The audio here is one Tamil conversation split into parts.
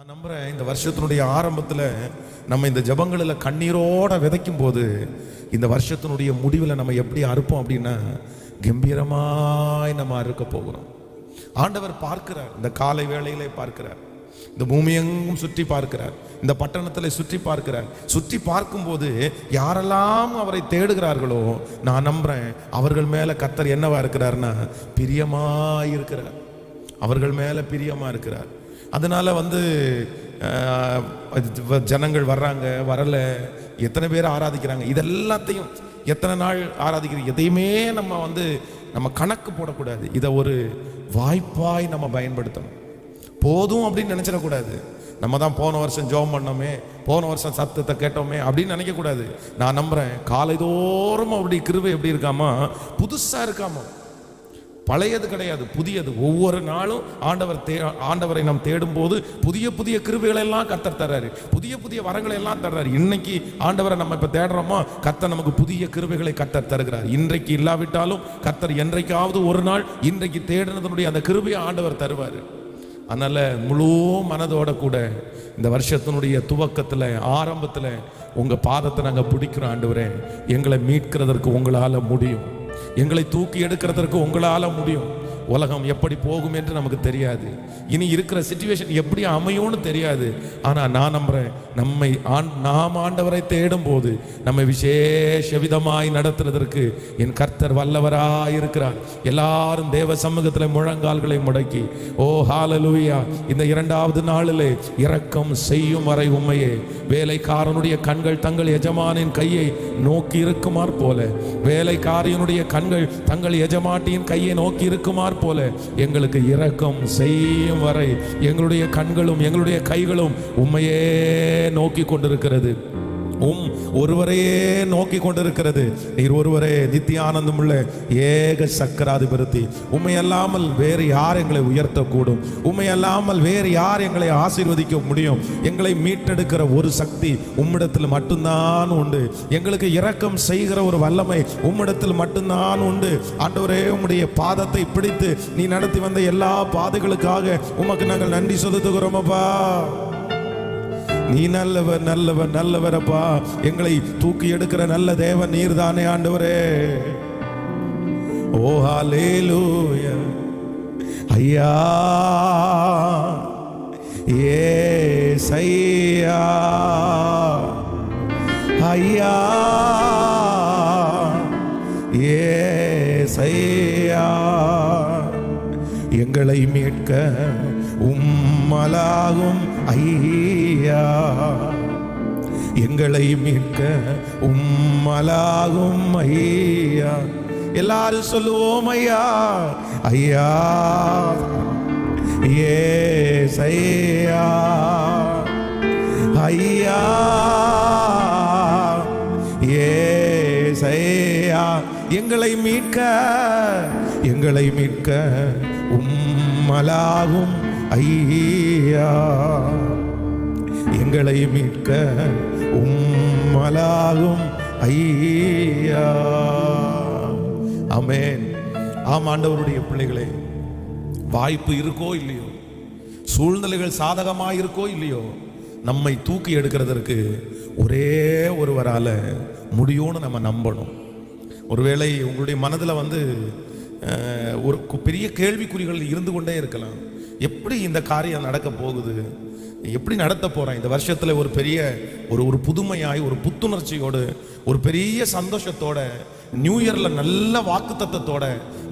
நான் நம்புறேன் இந்த வருஷத்தினுடைய ஆரம்பத்தில் நம்ம இந்த ஜபங்களில் கண்ணீரோட விதைக்கும் போது இந்த வருஷத்தினுடைய முடிவில் நம்ம எப்படி அறுப்போம் அப்படின்னா கம்பீரமாய் நம்ம அறுக்க போகிறோம். ஆண்டவர் பார்க்கிறார், இந்த காலை வேளையிலே பார்க்கிறார், இந்த பூமியெங்கும் சுற்றி பார்க்கிறார், இந்த பட்டணத்தில் சுற்றி பார்க்கிறார். சுற்றி பார்க்கும்போது யாரெல்லாம் அவரை தேடுகிறார்களோ நான் நம்புறேன் அவர்கள் மேல கர்த்தர் என்னவா இருக்கிறார்னா பிரியமாய் இருக்கிறார். அவர்கள் மேல பிரியமா இருக்கிறார். அதனால ஜனங்கள் வர்றாங்க, வரல, எத்தனை பேர் ஆராதிக்கிறாங்க, இதெல்லாத்தையும் எத்தனை நாள் ஆராதிக்கிறீங்க, எதையுமே நம்ம கணக்கு போடக்கூடாது. இதை ஒரு வாய்ப்பாய் நம்ம பயன்படுத்தணும். போதும் அப்படின்னு நினைச்சிடக்கூடாது. நம்ம தான் போன வருஷம் ஜெபம் பண்ணோமே, போன வருஷம் சத்தத்தை கேட்டோமே அப்படின்னு நினைக்கக்கூடாது. நான் நம்புறேன் காலைதோறும் அப்படி கிருபை எப்படி இருக்காமா, புதுசா இருக்காமா, பழையது கிடையாது, புதியது. ஒவ்வொரு நாளும் ஆண்டவரை நாம் தேடும் போது புதிய புதிய கிருபைகளை எல்லாம் கர்த்தர் தர்றாரு, புதிய புதிய வரங்களை எல்லாம் தர்றாரு. இன்னைக்கு ஆண்டவரை நம்ம இப்ப தேடுறோமா, கர்த்தர் நமக்கு புதிய கிருபைகளை கர்த்தர் தருகிறார். இன்றைக்கு இல்லாவிட்டாலும் கர்த்தர் என்றைக்காவது ஒரு நாள் இன்றைக்கு தேடினதனுடைய அந்த கிருபையை ஆண்டவர் தருவார். அதனால முழு மனதோட கூட இந்த வருஷத்தினுடைய துவக்கத்தில் ஆரம்பத்தில் உங்க பாதத்தை நாங்கள் பிடிக்கிறோம். ஆண்டவரே, எங்களை மீட்கிறதற்கு உங்களால முடியும், எங்களை தூக்கி எடுக்கிறதற்கு உங்களால முடியும். உலகம் எப்படி போகும் என்று நமக்கு தெரியாது, இனி இருக்கிற சிச்சுவேஷன் எப்படி அமையும்னு தெரியாது. ஆனால் நான் நம்புறேன் நாம் ஆண்டவரை தேடும் போது நம்மை விசேஷ விதமாய் நடத்துறதற்கு என் கர்த்தர் வல்லவராய் இருக்கிறார். எல்லாரும் தேவ சமூகத்தில் முழங்கால்களை முடக்கி ஓ ஹalleluya, இந்த இரண்டாவது நாளிலே இரக்கம் செய்யும் வரை உம்மையே, வேலைக்காரனுடைய கண்கள் தங்கள் எஜமானின் கையை நோக்கி இருக்குமாறு போல, வேலைக்காரனுடைய கண்கள் தங்கள் எஜமாட்டியின் கையை நோக்கி இருக்குமாறு போல எங்களுக்கு இரக்கம் செய்யும் வரை எங்களுடைய கண்களும் எங்களுடைய கைகளும் உம்மையே நோக்கி கொண்டிருக்கிறது, ஒருவரையே நோக்கி கொண்டிருக்கிறது. நீர் ஒருவரே நித்திய ஆனந்தம் உள்ள ஏக சக்கராதிபதி. உம்மை அல்லாமல் வேறு யார் எங்களை உயர்த்தக்கூடும், உம்மை அல்லாமல் வேறு யார் எங்களை ஆசீர்வதிக்க முடியும்? எங்களை மீட்டெடுக்கிற ஒரு சக்தி உம்மிடத்தில் மட்டும்தான் உண்டு. எங்களுக்கு இரக்கம் செய்கிற ஒரு வல்லமை உம்மிடத்தில் மட்டும்தான் உண்டு. ஆண்டவரே, உம்முடைய பாதத்தை பிடித்து நீ நடத்தி வந்த எல்லா பாதைகளுக்காக உமக்கு நாங்கள் நன்றி செலுத்துகிறோமப்பா. நீ நல்லவர் நல்லவர் நல்லவரப்பா. எங்களை தூக்கி எடுக்கிற நல்ல தேவன் நீர் தானே ஆண்டவரே. ஓ ஹalleluya. ஐயா ஏசையா, ஐயா ஏசையா, எங்களை மீட்க உம்மலாகும் ஐயா, எங்களை மீட்க உம்மலாகும் ஐயா. எல்லாரும் சொல்லுவோம் ஐயா, ஐயா ஏசையா, ஐயா ஏசையா, எங்களை மீட்க உம்மலாகும் ஐயா, எங்களை மீட்க உம்மலாகும் ஐயா. ஆமென். ஆம் ஆண்டவருடைய பிள்ளைகளே, வாய்ப்பு இருக்கோ இல்லையோ, சூழ்நிலைகள் சாதகமாக இருக்கோ இல்லையோ, நம்மை தூக்கி எடுக்கிறதற்கு ஒரே ஒருவரால முடியும்னு நம்ம நம்பணும். ஒருவேளை உங்களுடைய மனதில் ஒரு பெரிய கேள்விக்குறிகள் இருந்து கொண்டே இருக்கலாம். எப்படி இந்த காரியம் நடக்க போகுது, எப்படி நடத்த போறேன் இந்த வருஷத்துல? ஒரு பெரிய ஒரு புதுமையாய், ஒரு புத்துணர்ச்சியோடு, ஒரு பெரிய சந்தோஷத்தோட, நியூ இயர்ல நல்ல வாக்குத்தத்தத்தோட,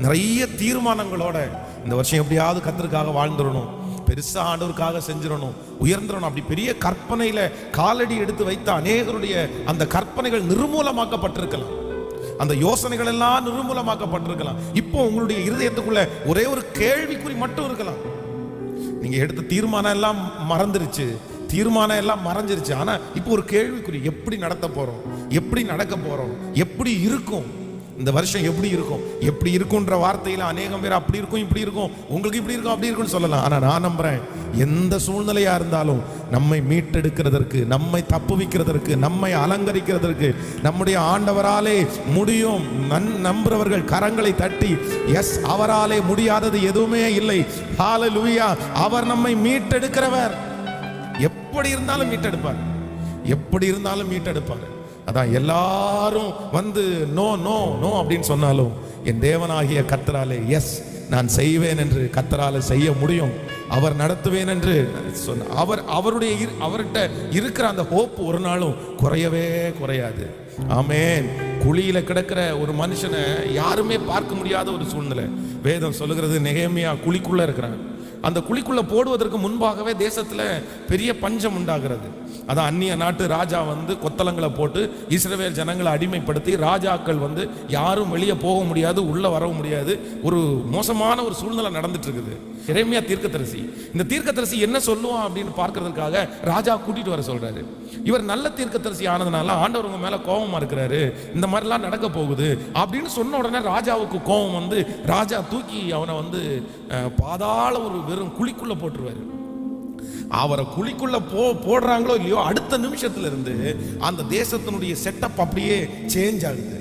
நிறைய தீர்மானங்களோட இந்த வருஷம் எப்படியாவது கர்த்தருக்காக வாழ்ந்துடணும், பெருசா ஆண்டவருக்காக செஞ்சிடணும், உயர்ந்துடணும், அப்படி பெரிய கற்பனையில காலடி எடுத்து வைத்த அநேகருடைய அந்த கற்பனைகள் நிர்மூலமாக்கப்பட்டிருக்கலாம், அந்த யோசனைகள் எல்லாம் நிர்மூலமாக்கப்பட்டிருக்கலாம். இப்போ உங்களுடைய இருதயத்துக்குள்ள ஒரே ஒரு கேள்விக்குறி மட்டும் இருக்கலாம். நீங்க எடுத்த தீர்மானம் எல்லாம் மறந்துருச்சு, தீர்மானம் எல்லாம் மறைஞ்சிருச்சு. ஆனா இப்போ ஒரு கேள்விக்குறி, எப்படி நடத்த போறோம், எப்படி நடக்க போறோம், எப்படி இருக்கும் இந்த வருஷம், எப்படி இருக்கும்? எப்படி இருக்கும்ன்ற வார்த்தையில அநேகம் பேர் அப்படி இருக்கும், இப்படி இருக்கும், உங்களுக்கு இப்படி இருக்கும், அப்படி இருக்கும்னு சொல்லலாம். ஆனா நான் நம்புறேன், எந்த சூழ்நிலையா இருந்தாலும் நம்மை மீட்டெடுக்கிறதற்கு, நம்மை தப்புவிக்கிறதற்கு, நம்மை அலங்கரிக்கிறதற்கு நம்முடைய ஆண்டவராலே முடியும். நம்புறவர்கள் கரங்களை தட்டி எஸ், அவராலே முடியாதது எதுவுமே இல்லை. ஹalleluya. அவர் நம்மை மீட்டெடுக்கிறவர். எப்படி இருந்தாலும் மீட்டெடுப்பார், எப்படி இருந்தாலும் மீட்டெடுப்பார். அதான் எல்லாரும் வந்து நோ நோ நோ அப்படின்னு சொன்னாலும் என் தேவனாகிய கர்த்தராலே எஸ் நான் செய்வேன் என்று கர்த்தராலே செய்ய முடியும், அவர் நடத்துவேன் என்று சொன்ன அவர்கிட்ட இருக்கிற அந்த ஹோப் ஒரு நாளும் குறையவே குறையாது. ஆமென். குழியில கிடக்கிற ஒரு மனுஷனை யாருமே பார்க்க முடியாத ஒரு சூழ்நிலை. வேதம் சொல்லுகிறது நெகேமியா குழிக்குள்ள இருக்கிறான். அந்த குழிக்குள்ள போடுவதற்கு முன்பாகவே தேசத்துல பெரிய பஞ்சம் உண்டாகிறது. அதான் அந்நிய நாட்டு ராஜா வந்து கொத்தளங்களை போட்டு இஸ்ரவேல் ஜனங்களை அடிமைப்படுத்தி ராஜாக்கள் வந்து யாரும் வெளியே போக முடியாது, உள்ள வர முடியாது, ஒரு மோசமான ஒரு சூழ்நிலை நடந்துட்டு இருக்குது. எரேமியா தீர்க்கதரிசி, இந்த தீர்க்கதரிசி என்ன சொல்லுவான் அப்படின்னு பார்க்கறதுக்காக ராஜா கூட்டிட்டு வர சொல்றாரு. இவர் நல்ல தீர்க்கதரிசி ஆனதுனால ஆண்டவர் உங்க மேல கோபமா இருக்கிறாரு, இந்த மாதிரிலாம் நடக்க போகுது அப்படின்னு சொன்ன உடனே ராஜாவுக்கு கோபம் வந்து ராஜா தூக்கி அவனை வந்து பாதாள ஒரு வெறும் குழிக்குள்ள போட்டுருவாரு. அவரை குழிக்குள்ள போடுறாங்களோ இல்லையோ அடுத்த நிமிஷத்துல இருந்து அந்த தேசத்தினுடைய செட்டப் அப்படியே சேஞ்ச் ஆகுது.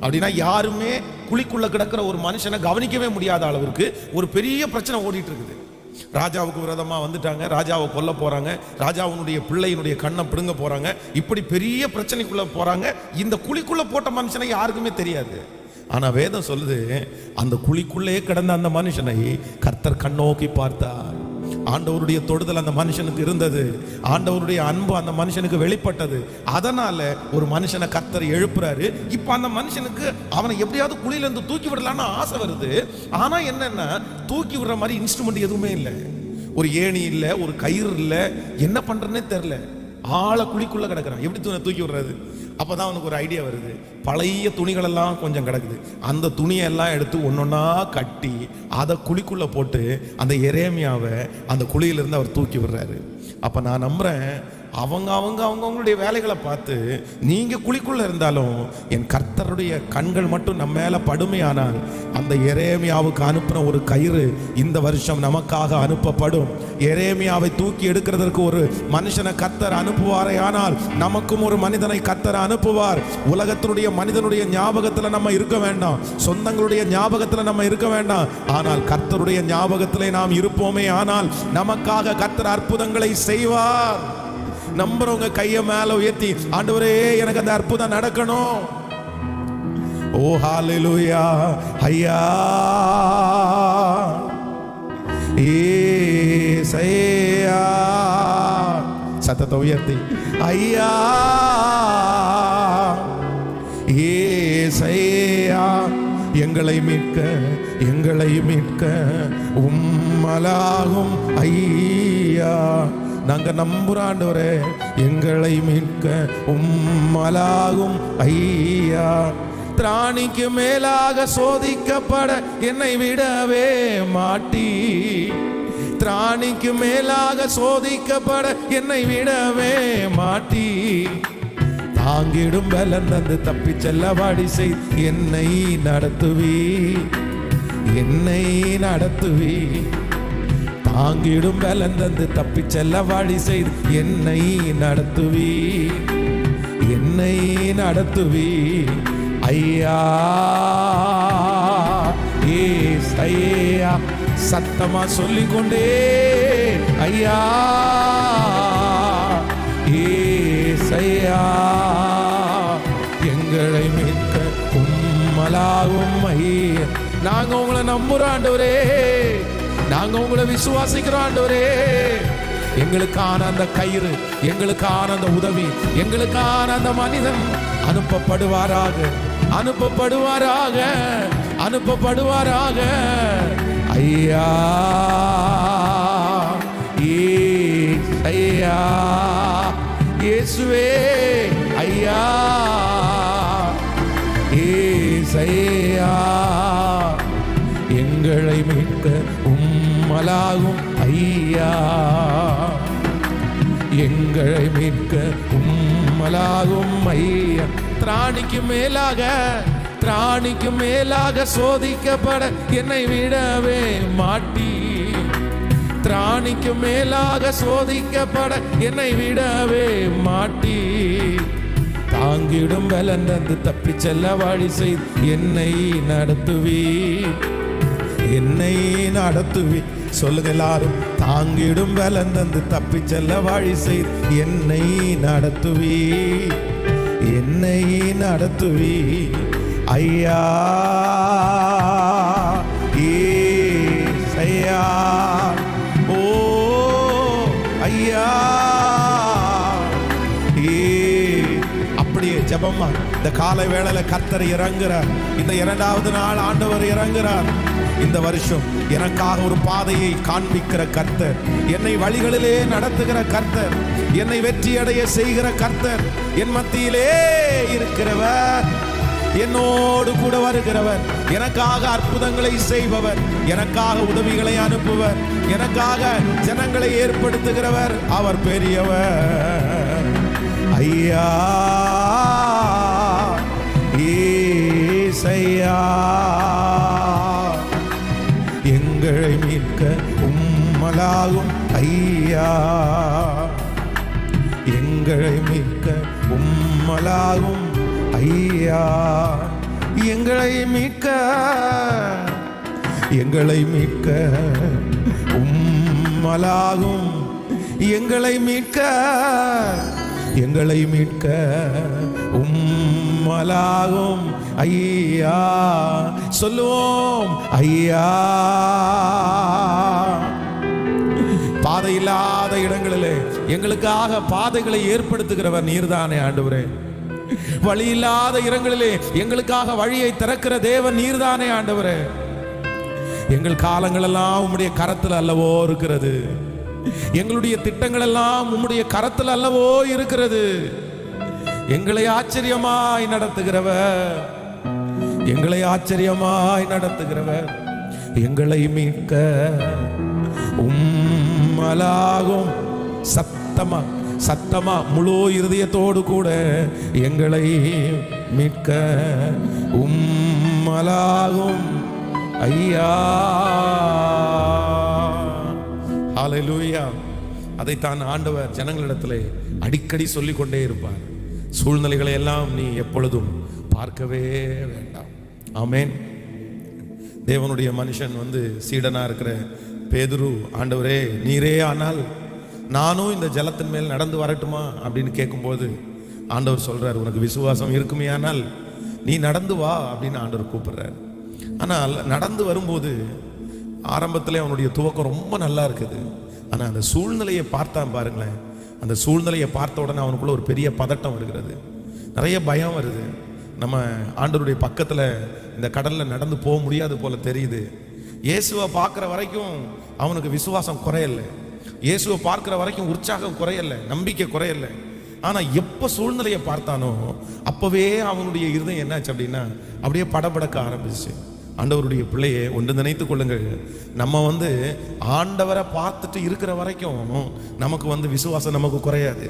அப்படின்னா யாருமே குழிக்குள்ள கிடக்கிற ஒரு மனுஷனை கவனிக்கவே முடியாத அளவுக்கு ஒரு பெரிய பிரச்சனை ஓடிட்டு இருக்குது. ராஜாவுக்கு விரோதமா வந்துட்டாங்க, ராஜாவை கொல்ல போறாங்க, ராஜாவுடைய பிள்ளையினுடைய கண்ணை பிடுங்க போறாங்க, இப்படி பெரிய பிரச்சனைக்குள்ள போறாங்க. இந்த குழிக்குள்ள போட்ட மனுஷனை யாருக்குமே தெரியாது. ஆனா வேதம் சொல்லுது அந்த குழிக்குள்ளே கிடந்த அந்த மனுஷனை கர்த்தர் கண்ணோக்கி பார்த்தார். ஆண்டவருடைய தொடுதல் அந்த மனுஷனுக்கு இருந்தது, ஆண்டவருடைய அன்பு அந்த மனுஷனுக்கு வெளிப்பட்டது. அதனால ஒரு மனுஷனை கர்த்தர் எழுப்புறாரு. இப்ப அந்த மனுஷனுக்கு அவனை எப்படியாவது குழியில இருந்து தூக்கி விடலான்னு ஆசை வருது. ஆனா என்னன்னா தூக்கி விடுற மாதிரி இன்ஸ்ட்ருமெண்ட் எதுவுமே இல்லை, ஒரு ஏணி இல்லை, ஒரு கயிறு இல்லை, என்ன பண்றதுன்னே தெரியல. ஆளை குழிக்குள்ள கிடக்குறான், எப்படி தூக்கி விடுறது? அப்பதான் அவனுக்கு ஒரு ஐடியா வருது. பழைய துணிகள் எல்லாம் கொஞ்சம் கிடக்குது, அந்த துணியெல்லாம் எடுத்து ஒன்னொன்னா கட்டி அதை குழிக்குள்ள போட்டு அந்த எரேமியாவை அந்த குழியிலிருந்து அவர் தூக்கி விடுறாரு. அப்ப நான் நம்புறேன் அவங்களுடைய வேலைகளை பார்த்து நீங்க குழிக்குள்ள இருந்தாலும் என் கர்த்தருடைய கண்கள் மட்டும் நம்ம மேல படுமையானால் அந்த எரேமியாவுக்கு அனுப்புன ஒரு கயிறு இந்த வருஷம் நமக்காக அனுப்பப்படும். எரேமியாவை தூக்கி எடுக்கிறதற்கு ஒரு மனுஷனை கர்த்தர் அனுப்புவாரே ஆனால் நமக்கும் ஒரு மனிதனை கர்த்தர் அனுப்புவார். உலகத்தினுடைய மனிதனுடைய ஞாபகத்துல நம்ம இருக்க வேண்டாம், சொந்தங்களுடைய ஞாபகத்துல நம்ம இருக்க வேண்டாம், ஆனால் கர்த்தருடைய ஞாபகத்திலே நாம் இருப்போமே ஆனால் நமக்காக கர்த்தர் அற்புதங்களை செய்வார். நம்புறவங்க கைய மேல உயர்த்தி ஆண்டவரே எனக்கு அந்த அற்புதம் நடக்கணும். ஓ ஹalleluya ஐயா ஏசையா, சத்தத்தை உயர்த்தி ஐயா ஏசையா எங்களை மீட்க உம்மலாகும் ஐயா. நாங்க நம்புற ஆண்டவரே எங்களை மீட்க உம்மலாகும் ஐயா. திராணிக்கு மேலாக சோதிக்கப்பட என்னை விடவே மாட்டி, திராணிக்கு மேலாக சோதிக்கப்பட என்னை விடவே மாட்டி, தாங்கிடும் பலன் தந்து தப்பி செல்ல வாடி செய் என்னை நடத்துவி, தாங்கிடும் பலன் தந்து தப்பி செல்ல வழி செய்து என்னை நடத்துவி ஐயா ஏசையா. சத்தமா சொல்லிக்கொண்டே ஐயா ஏசையா எங்களை மீட்க உம்மலாகும் ஐயா. நாங்க உங்களை நம்புறோம் ஆண்டவரே, நாங்க உங்களை விசுவாசிக்கிறோம் ஆண்டவரே. எங்களுக்கான அந்த கயிறு, எங்களுக்கான அந்த உதவி, எங்களுக்கான அந்த மனிதன் அனுப்பப்படுவாராக ஐயா ஐயா இயேசுவே ஐயா ஏசையா எங்களை மீட்க உம்மலாகும் ஐயா, எங்களை மீட்க உம்மலாகும் ஐயா. திராணிக்கு மேலாக சோதிக்கப்பட என்னை விடவே மாட்டி, திராணிக்கு மேலாக சோதிக்கப்பட என்னை விடவே மாட்டி, தாங்கிடும் பலன் தந்து தப்பி செல்ல வழி செய்து என்னை நடத்துவி சொல்லுங்க எல்லாரும். தாங்கிடும் பலன் தந்து தப்பி செல்ல வழி செய்து என்னை நடத்துவி, என்னை நடத்துவி ஐயா ஏசையா. ஓ ஐயா அப்படியே ஜெபமா இந்த காலை வேளையில கர்த்தர் இறங்குறார். இந்த 2வது நாள் ஆண்டவர் இறங்குறார். இந்த வருஷம் எனக்காக ஒரு பாதையை காண்பிக்கிற கர்த்தர், என்னை வழிகளிலே நடத்துகிற கர்த்தர், என்னை வெற்றி அடைய செய்கிற கர்த்தர், என் மத்தியிலே இருக்கிறவர், என்னோடு கூட வருகிறவர், எனக்காக அற்புதங்களை செய்பவர், எனக்காக உதவிகளை அனுப்புவர், எனக்காக ஜனங்களை ஏற்படுத்துகிறவர். அவர் பெரியவர் ஐயா ஏசையா. எங்களை மீட்க உம்மலாகும் ஐயா, எங்களை மீட்க உம்மலாகும் ஐயா. எங்களை மீட்க, எங்களை மீட்க உம்மலாகும், எங்களை மீட்க, எங்களை மீட்க உம்மலாகும் ஐயா. சொல்லுவோம் ஐயா. பாதை இல்லாத இடங்களிலே எங்களுக்காக பாதைகளை ஏற்படுத்துகிறவர் நீர்தானே ஆண்டவரே. வழி இல்லாத இடங்களிலே எங்களுக்காக வழியை திறக்கிற தேவன் நீர்தானே ஆண்டவரே. எங்கள் காலங்கள் எல்லாம் உம்முடைய கரத்தில் அல்லவோ இருக்கிறது, எங்களுடைய திட்டங்கள் எல்லாம் உம்முடைய கரத்தில் அல்லவோ இருக்கிறது. எங்களை ஆச்சரியமாய் நடத்துகிறவர், எங்களை ஆச்சரியமாய் நடத்துகிறவர், எங்களை மீட்க உம்மலாகும். சத்தமா சத்தமா முழு இருதயத்தோடு கூட எங்களை மீட்க உம்மலாகும் ஐயா. ஹல்லேலூயா. அதைத்தான் ஆண்டவர் ஜனங்களிடத்திலே அடிக்கடி சொல்லிக் கொண்டே இருப்பார். சூழ்நிலைகளை எல்லாம் நீ எப்பொழுதும் பார்க்கவே வேண்டாம். ஆமென். தேவனுடைய மனுஷன் சீடனா இருக்கிற பேதுரு, ஆண்டவரே நீரே ஆனால் நானும் இந்த ஜலத்தின் மேல் நடந்து வரட்டுமா அப்படின்னு கேட்கும்போது ஆண்டவர் சொல்றார், உனக்கு விசுவாசம் இருக்குமே ஆனால் நீ நடந்து வா அப்படின்னு ஆண்டவர் கூப்பிடுறார். ஆனால் நடந்து வரும்போது ஆரம்பத்தில் அவனுடைய துவக்கம் ரொம்ப நல்லா இருக்குது. ஆனால் அந்த சூழ்நிலையை பார்த்தான் பாருங்களேன். அந்த சூழ்நிலையை பார்த்த உடனே அவனுக்குள்ள ஒரு பெரிய பதட்டம் வருகிறது, நிறைய பயம் வருது. நம்ம ஆண்டவருடைய பக்கத்தில் இந்த கடலில் நடந்து போக முடியாது போல தெரியுது. இயேசுவை பார்க்குற வரைக்கும் அவனுக்கு விசுவாசம் குறையலை, இயேசுவை பார்க்குற வரைக்கும் உற்சாகம் குறையலை, நம்பிக்கை குறையலை. ஆனால் எப்போ சூழ்நிலையை பார்த்தானோ அப்போவே அவனுடைய இருதயம் என்னாச்சு அப்படின்னா அப்படியே படபடக்க ஆரம்பிச்சு. ஆண்டவருடைய பிள்ளையை ஒன்று நினைத்து கொள்ளுங்கள், நம்ம ஆண்டவரை பார்த்துட்டு இருக்கிற வரைக்கும் நமக்கு விசுவாசம் நமக்கு குறையாது,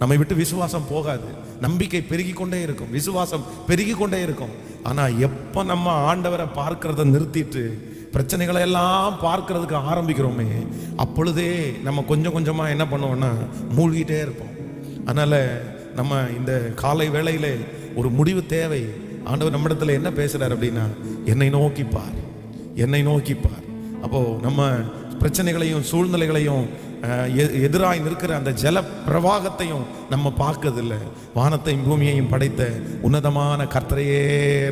நம்மை விட்டு விசுவாசம் போகாது, நம்பிக்கை பெருகி கொண்டே இருக்கும், விசுவாசம் பெருகி கொண்டே இருக்கும். ஆனால் எப்போ நம்ம ஆண்டவரை பார்க்கறத நிறுத்திட்டு பிரச்சனைகளை எல்லாம் பார்க்கறதுக்கு ஆரம்பிக்கிறோமே அப்பொழுதே நம்ம கொஞ்சம் கொஞ்சமாக என்ன பண்ணுவோம்னா மூழ்கிட்டே இருப்போம். அதனால் நம்ம இந்த காலை வேளையிலே ஒரு முடிவு தேவை. ஆண்டவர் நம்மிடத்தில் என்ன பேசுறார் அப்படின்னா, என்னை நோக்கிப்பார், என்னை நோக்கிப்பார். அப்போ நம்ம பிரச்சனைகளையும் சூழ்நிலைகளையும் எதிராய் நிற்கிற அந்த ஜல பிரவாகத்தையும் நம்ம பார்க்கறதில்லை, வானத்தையும் பூமியையும் படைத்த உன்னதமான கர்த்தரையே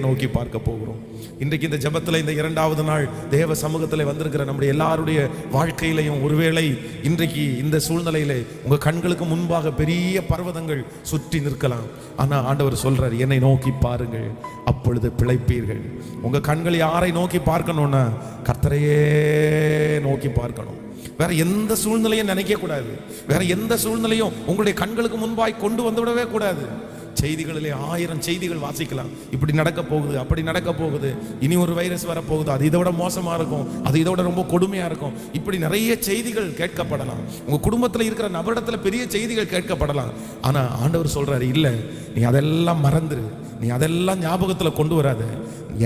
நோக்கி பார்க்க போகிறோம். இன்றைக்கு இந்த ஜெபத்தில் இந்த 2வது நாள் தேவ சமூகத்தில் வந்திருக்கிற நம்முடைய எல்லாருடைய வாழ்க்கையிலையும் ஒருவேளை இன்றைக்கு இந்த சூழ்நிலையிலே உங்கள் கண்களுக்கு முன்பாக பெரிய பர்வதங்கள் சுற்றி நிற்கலாம். ஆனால் ஆண்டவர் சொல்றார், என்னை நோக்கி பாருங்கள், அப்பொழுது பிழைப்பீர்கள். உங்கள் கண்கள் யாரை நோக்கி பார்க்கணும்னா கர்த்தரையே நோக்கி பார்க்கணும். வேற எந்த சூழ்நிலையும் நினைக்க கூடாது, வேற எந்த சூழ்நிலையும் உங்களுடைய கண்களுக்கு முன்பாய் கொண்டு வந்து விடவே கூடாது. செய்திகளிலே 1000 செய்திகள் வாசிக்கலாம், இப்படி நடக்க போகுது, அப்படி நடக்க போகுது, இனி ஒரு வைரஸ் வரப்போகுது, அது இதை விட மோசமா இருக்கும், அது இதை விட ரொம்ப கொடுமையா இருக்கும், இப்படி நிறைய செய்திகள் கேட்கப்படலாம். உங்க குடும்பத்தில் இருக்கிற நபரிடத்துல பெரிய செய்திகள் கேட்கப்படலாம். ஆனா ஆண்டவர் சொல்றாரு, இல்லை, நீ அதெல்லாம் மறந்துரு, நீ அதெல்லாம் ஞாபகத்துல கொண்டு வராத,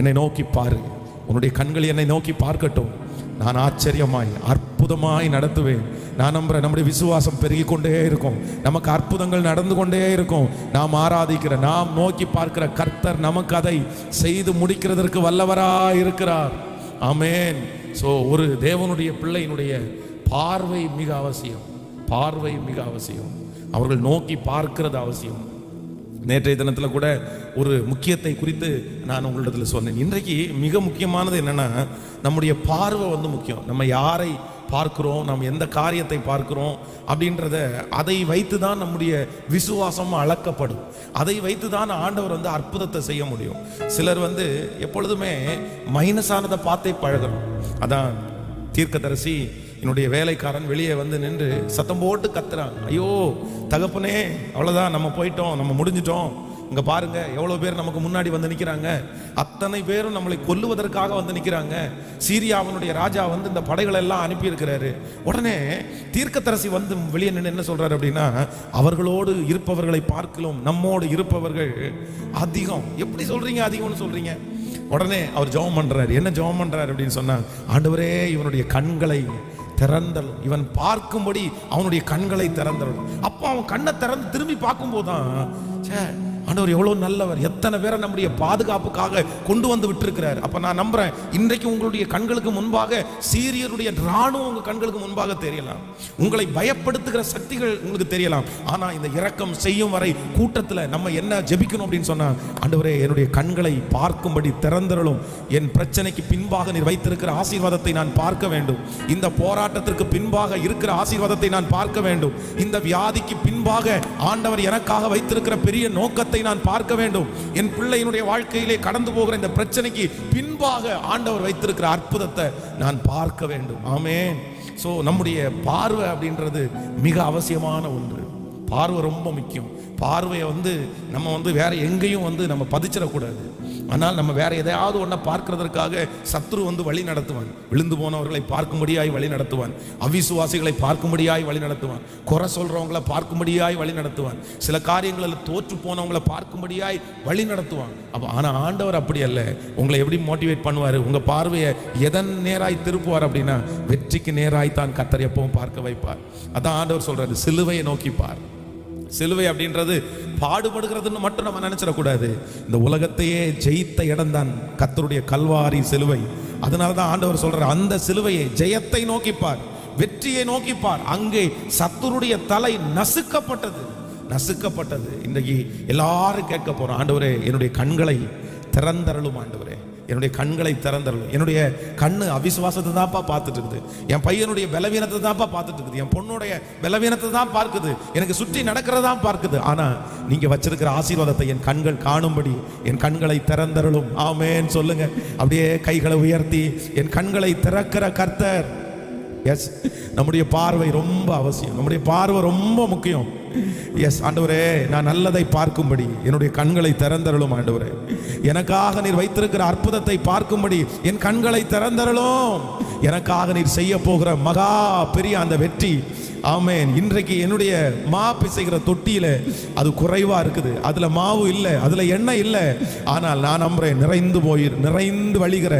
என்னை நோக்கி பாரு, உன்னுடைய கண்கள் என்னை நோக்கி பார்க்கட்டும், நான் ஆச்சரியமாய் அற்புதமாய் நடத்துவேன். நான் நம்புறேன் நம்முடைய விசுவாசம் பெருகி கொண்டே இருக்கும், நமக்கு அற்புதங்கள் நடந்து கொண்டே இருக்கும். நாம் ஆராதிக்கிற, நாம் நோக்கி பார்க்கிற கர்த்தர் நமக்கு அதை செய்து முடிக்கிறதற்கு வல்லவராய் இருக்கிறார். ஆமென். ஸோ ஒரு தேவனுடைய பிள்ளையினுடைய பார்வை மிக அவசியம். பார்வை மிக அவசியம். அவர்கள் நோக்கி பார்க்கிறது அவசியம். நேற்றைய தினத்தில் கூட ஒரு முக்கியத்தை குறித்து நான் உங்களிடத்தில் சொன்னேன். இன்றைக்கு மிக முக்கியமானது என்னன்னா, நம்முடைய பார்வை முக்கியம். நம்ம யாரை பார்க்கிறோம், நம்ம எந்த காரியத்தை பார்க்கிறோம் அப்படின்றத அதை வைத்து தான் நம்முடைய விசுவாசம் அளக்கப்படும். அதை வைத்து தான் ஆண்டவர் அற்புதத்தை செய்ய முடியும். சிலர் எப்பொழுதுமே மைனஸானதை பார்த்தே பழகிறோம். அதான் தீர்க்கதரிசி என்னுடைய வேலைக்காரன் வெளியே நின்று சத்தம் போட்டு கத்துறான், ஐயோ தகப்பனே அவ்வளோதான், நம்ம போயிட்டோம், நம்ம முடிஞ்சிட்டோம், இங்கே பாருங்க எவ்வளோ பேர் நமக்கு முன்னாடி நிற்கிறாங்க, அத்தனை பேரும் நம்மளை கொல்லுவதற்காக நிற்கிறாங்க, சீரியாவினுடைய ராஜா இந்த படைகளை எல்லாம் அனுப்பி இருக்கிறாரு. உடனே தீர்க்கதரிசி வெளியே நின்று என்ன சொல்றாரு அப்படின்னா, அவர்களோடு இருப்பவர்களை பார்க்கலாம் நம்மோடு இருப்பவர்கள் அதிகம். எப்படி சொல்றீங்க அதிகம்னு சொல்றீங்க? உடனே அவர் ஜெபம் பண்றாரு. என்ன ஜெபம் பண்றாரு அப்படின்னு சொன்னா, ஆண்டவரே இவனுடைய கண்களை திறந்தலும், இவன் பார்க்கும்படி அவனுடைய கண்களை திறந்தலும். அப்போ அவன் கண்ணை திறந்து திரும்பி பார்க்கும் போதுதான், ஆண்டவர் எவ்வளவு நல்லவர், எத்தனை பேரை நம்முடைய பாதுகாப்புக்காக கொண்டு விட்டிருக்கிறார். அப்ப நான் நம்புறேன், இன்றைக்கு உங்களுடைய கண்களுக்கு முன்பாக சீரியருடைய ராணுவம் உங்க கண்களுக்கு முன்பாக தெரியலாம், உங்களை பயப்படுத்துகிற சக்திகள் உங்களுக்கு தெரியலாம். ஆனா இந்த இரக்கம் செய்யும் வரை கூட்டத்தில் நம்ம என்ன ஜெபிக்கணும் அப்படின்னு சொன்னா, ஆண்டவரே என்னுடைய கண்களை பார்க்கும்படி திறந்தருளும், என் பிரச்சனைக்கு பின்பாக நீர் வைத்திருக்கிற ஆசீர்வாதத்தை நான் பார்க்க வேண்டும், இந்த போராட்டத்திற்கு பின்பாக இருக்கிற ஆசீர்வாதத்தை நான் பார்க்க வேண்டும், இந்த வியாதிக்கு பின்பாக ஆண்டவர் எனக்காக வைத்திருக்கிற பெரிய நோக்கத்தை நான் பார்க்க வேண்டும், என் பிள்ளையினுடைய வாழ்க்கையிலே கடந்து போகிற இந்த பிரச்சனைக்கு பின்பாக ஆண்டவர் வைத்திருக்கிற அற்புதத்தை நான் பார்க்க வேண்டும். ஆமென். சோ நம்முடைய பார்வை அப்படின்றது மிக அவசியமான ஒன்று. பார்வை ரொம்ப முக்கியம். பார்வையை நம்ம வேற எங்கேயும் நம்ம பதிச்சிடக்கூடாது. ஆனால் நம்ம வேற எதையாவது ஒன்றை பார்க்கிறதற்காக சத்ரு வழி நடத்துவான். விழுந்து போனவர்களை பார்க்கும்படியாய் வழி நடத்துவான், அவிசுவாசிகளை பார்க்கும்படியாய் வழி நடத்துவான், குறை சொல்றவங்களை பார்க்கும்படியாய் வழி நடத்துவான், சில காரியங்களில் தோற்று போனவங்களை பார்க்கும்படியாய் வழி நடத்துவான். ஆனா ஆண்டவர் அப்படி அல்ல. உங்களை எப்படி மோட்டிவேட் பண்ணுவாரு? உங்க பார்வையை எதன் நேராய் திருப்புவார் அப்படின்னா, வெற்றிக்கு நேராய் தான் கர்த்தர் எப்பவும் பார்க்க வைப்பார். அதான் ஆண்டவர் சொல்றாரு, சிலுவையை நோக்கி பார். சிலுவை அப்படின்றது பாடுபடுகிறதுன்னு மட்டும் நம்ம நினைச்சிடக்கூடாது. இந்த உலகத்தையே ஜெயித்த இடம் தான் கர்த்தருடைய கல்வாரி சிலுவை. அதனாலதான் ஆண்டவர் சொல்றார், அந்த சிலுவையை ஜெயத்தை நோக்கிப்பார், வெற்றியை நோக்கிப்பார். அங்கே சத்துருடைய தலை நசுக்கப்பட்டது. இன்றைக்கு எல்லாரும் கேட்க போறோம், ஆண்டவரே என்னுடைய கண்களை திறந்தருளும், ஆண்டவரே என்னுடைய கண்களை திறந்தருளும். என்னுடைய கண்ணு அவிசுவாசத்தை தான்ப்பா பார்த்துட்டு இருக்குது, என் பையனுடைய பலவீனத்தை தான்ப்பா பார்த்துட்டு இருக்குது, என் பொண்ணுடைய பலவீனத்தை தான் பார்க்குது, எனக்கு சுற்றி நடக்கிறதான் பார்க்குது. ஆனா நீங்க வச்சிருக்கிற ஆசீர்வாதத்தை என் கண்கள் காணும்படி என் கண்களை திறந்தருளும். ஆமென் சொல்லுங்க. அப்படியே கைகளை உயர்த்தி, என் கண்களை திறக்கிற கர்த்தர். எஸ், நம்முடைய பார்வை ரொம்ப அவசியம், நம்முடைய பார்வை ரொம்ப முக்கியம். எஸ் ஆண்டவரே, நான் நல்லதை பார்க்கும்படி என்னுடைய கண்களை திறந்தருளும். ஆண்டவரே, எனக்காக நீர் வைத்திருக்கிற அற்புதத்தை பார்க்கும்படி என் கண்களை திறந்தருளும். எனக்காக நீர் செய்ய போகிற மகா பெரிய அந்த வெற்றி, ஆமென். இன்றைக்கு என்னுடைய மா பிசைகிற தொட்டியில அது குறைவா இருக்குது, அதுல மாவு இல்லை, அதுல எண்ணெய் இல்லை. ஆனால் நான் நம்புறேன், நிறைந்து வழிகிற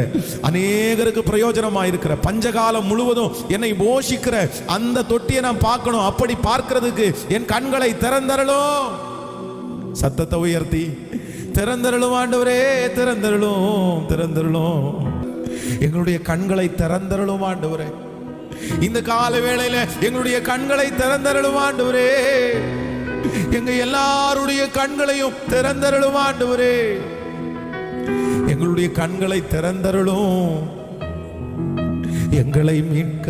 அநேகருக்கு பிரயோஜனமா இருக்கிற பஞ்சகாலம் முழுவதும் என்னை போஷிக்கிற அந்த தொட்டியை நான் பார்க்கணும். அப்படி பார்க்கிறதுக்கு என் கண்களை திறந்தருளும். சத்தத்தை உயர்த்தி, திறந்தருளும் ஆண்டவரே, திறந்தருளும். எங்களுடைய கண்களை திறந்தருளும் ஆண்டவரே. இந்த கால வேளையில எங்களுடைய கண்களை திறந்தருளும் ஆண்டவரே. எங்க எல்லாருடைய கண்களையும் திறந்தருளும் ஆண்டவரே. எங்களுடைய கண்களை திறந்தருளும். எங்களை மீட்க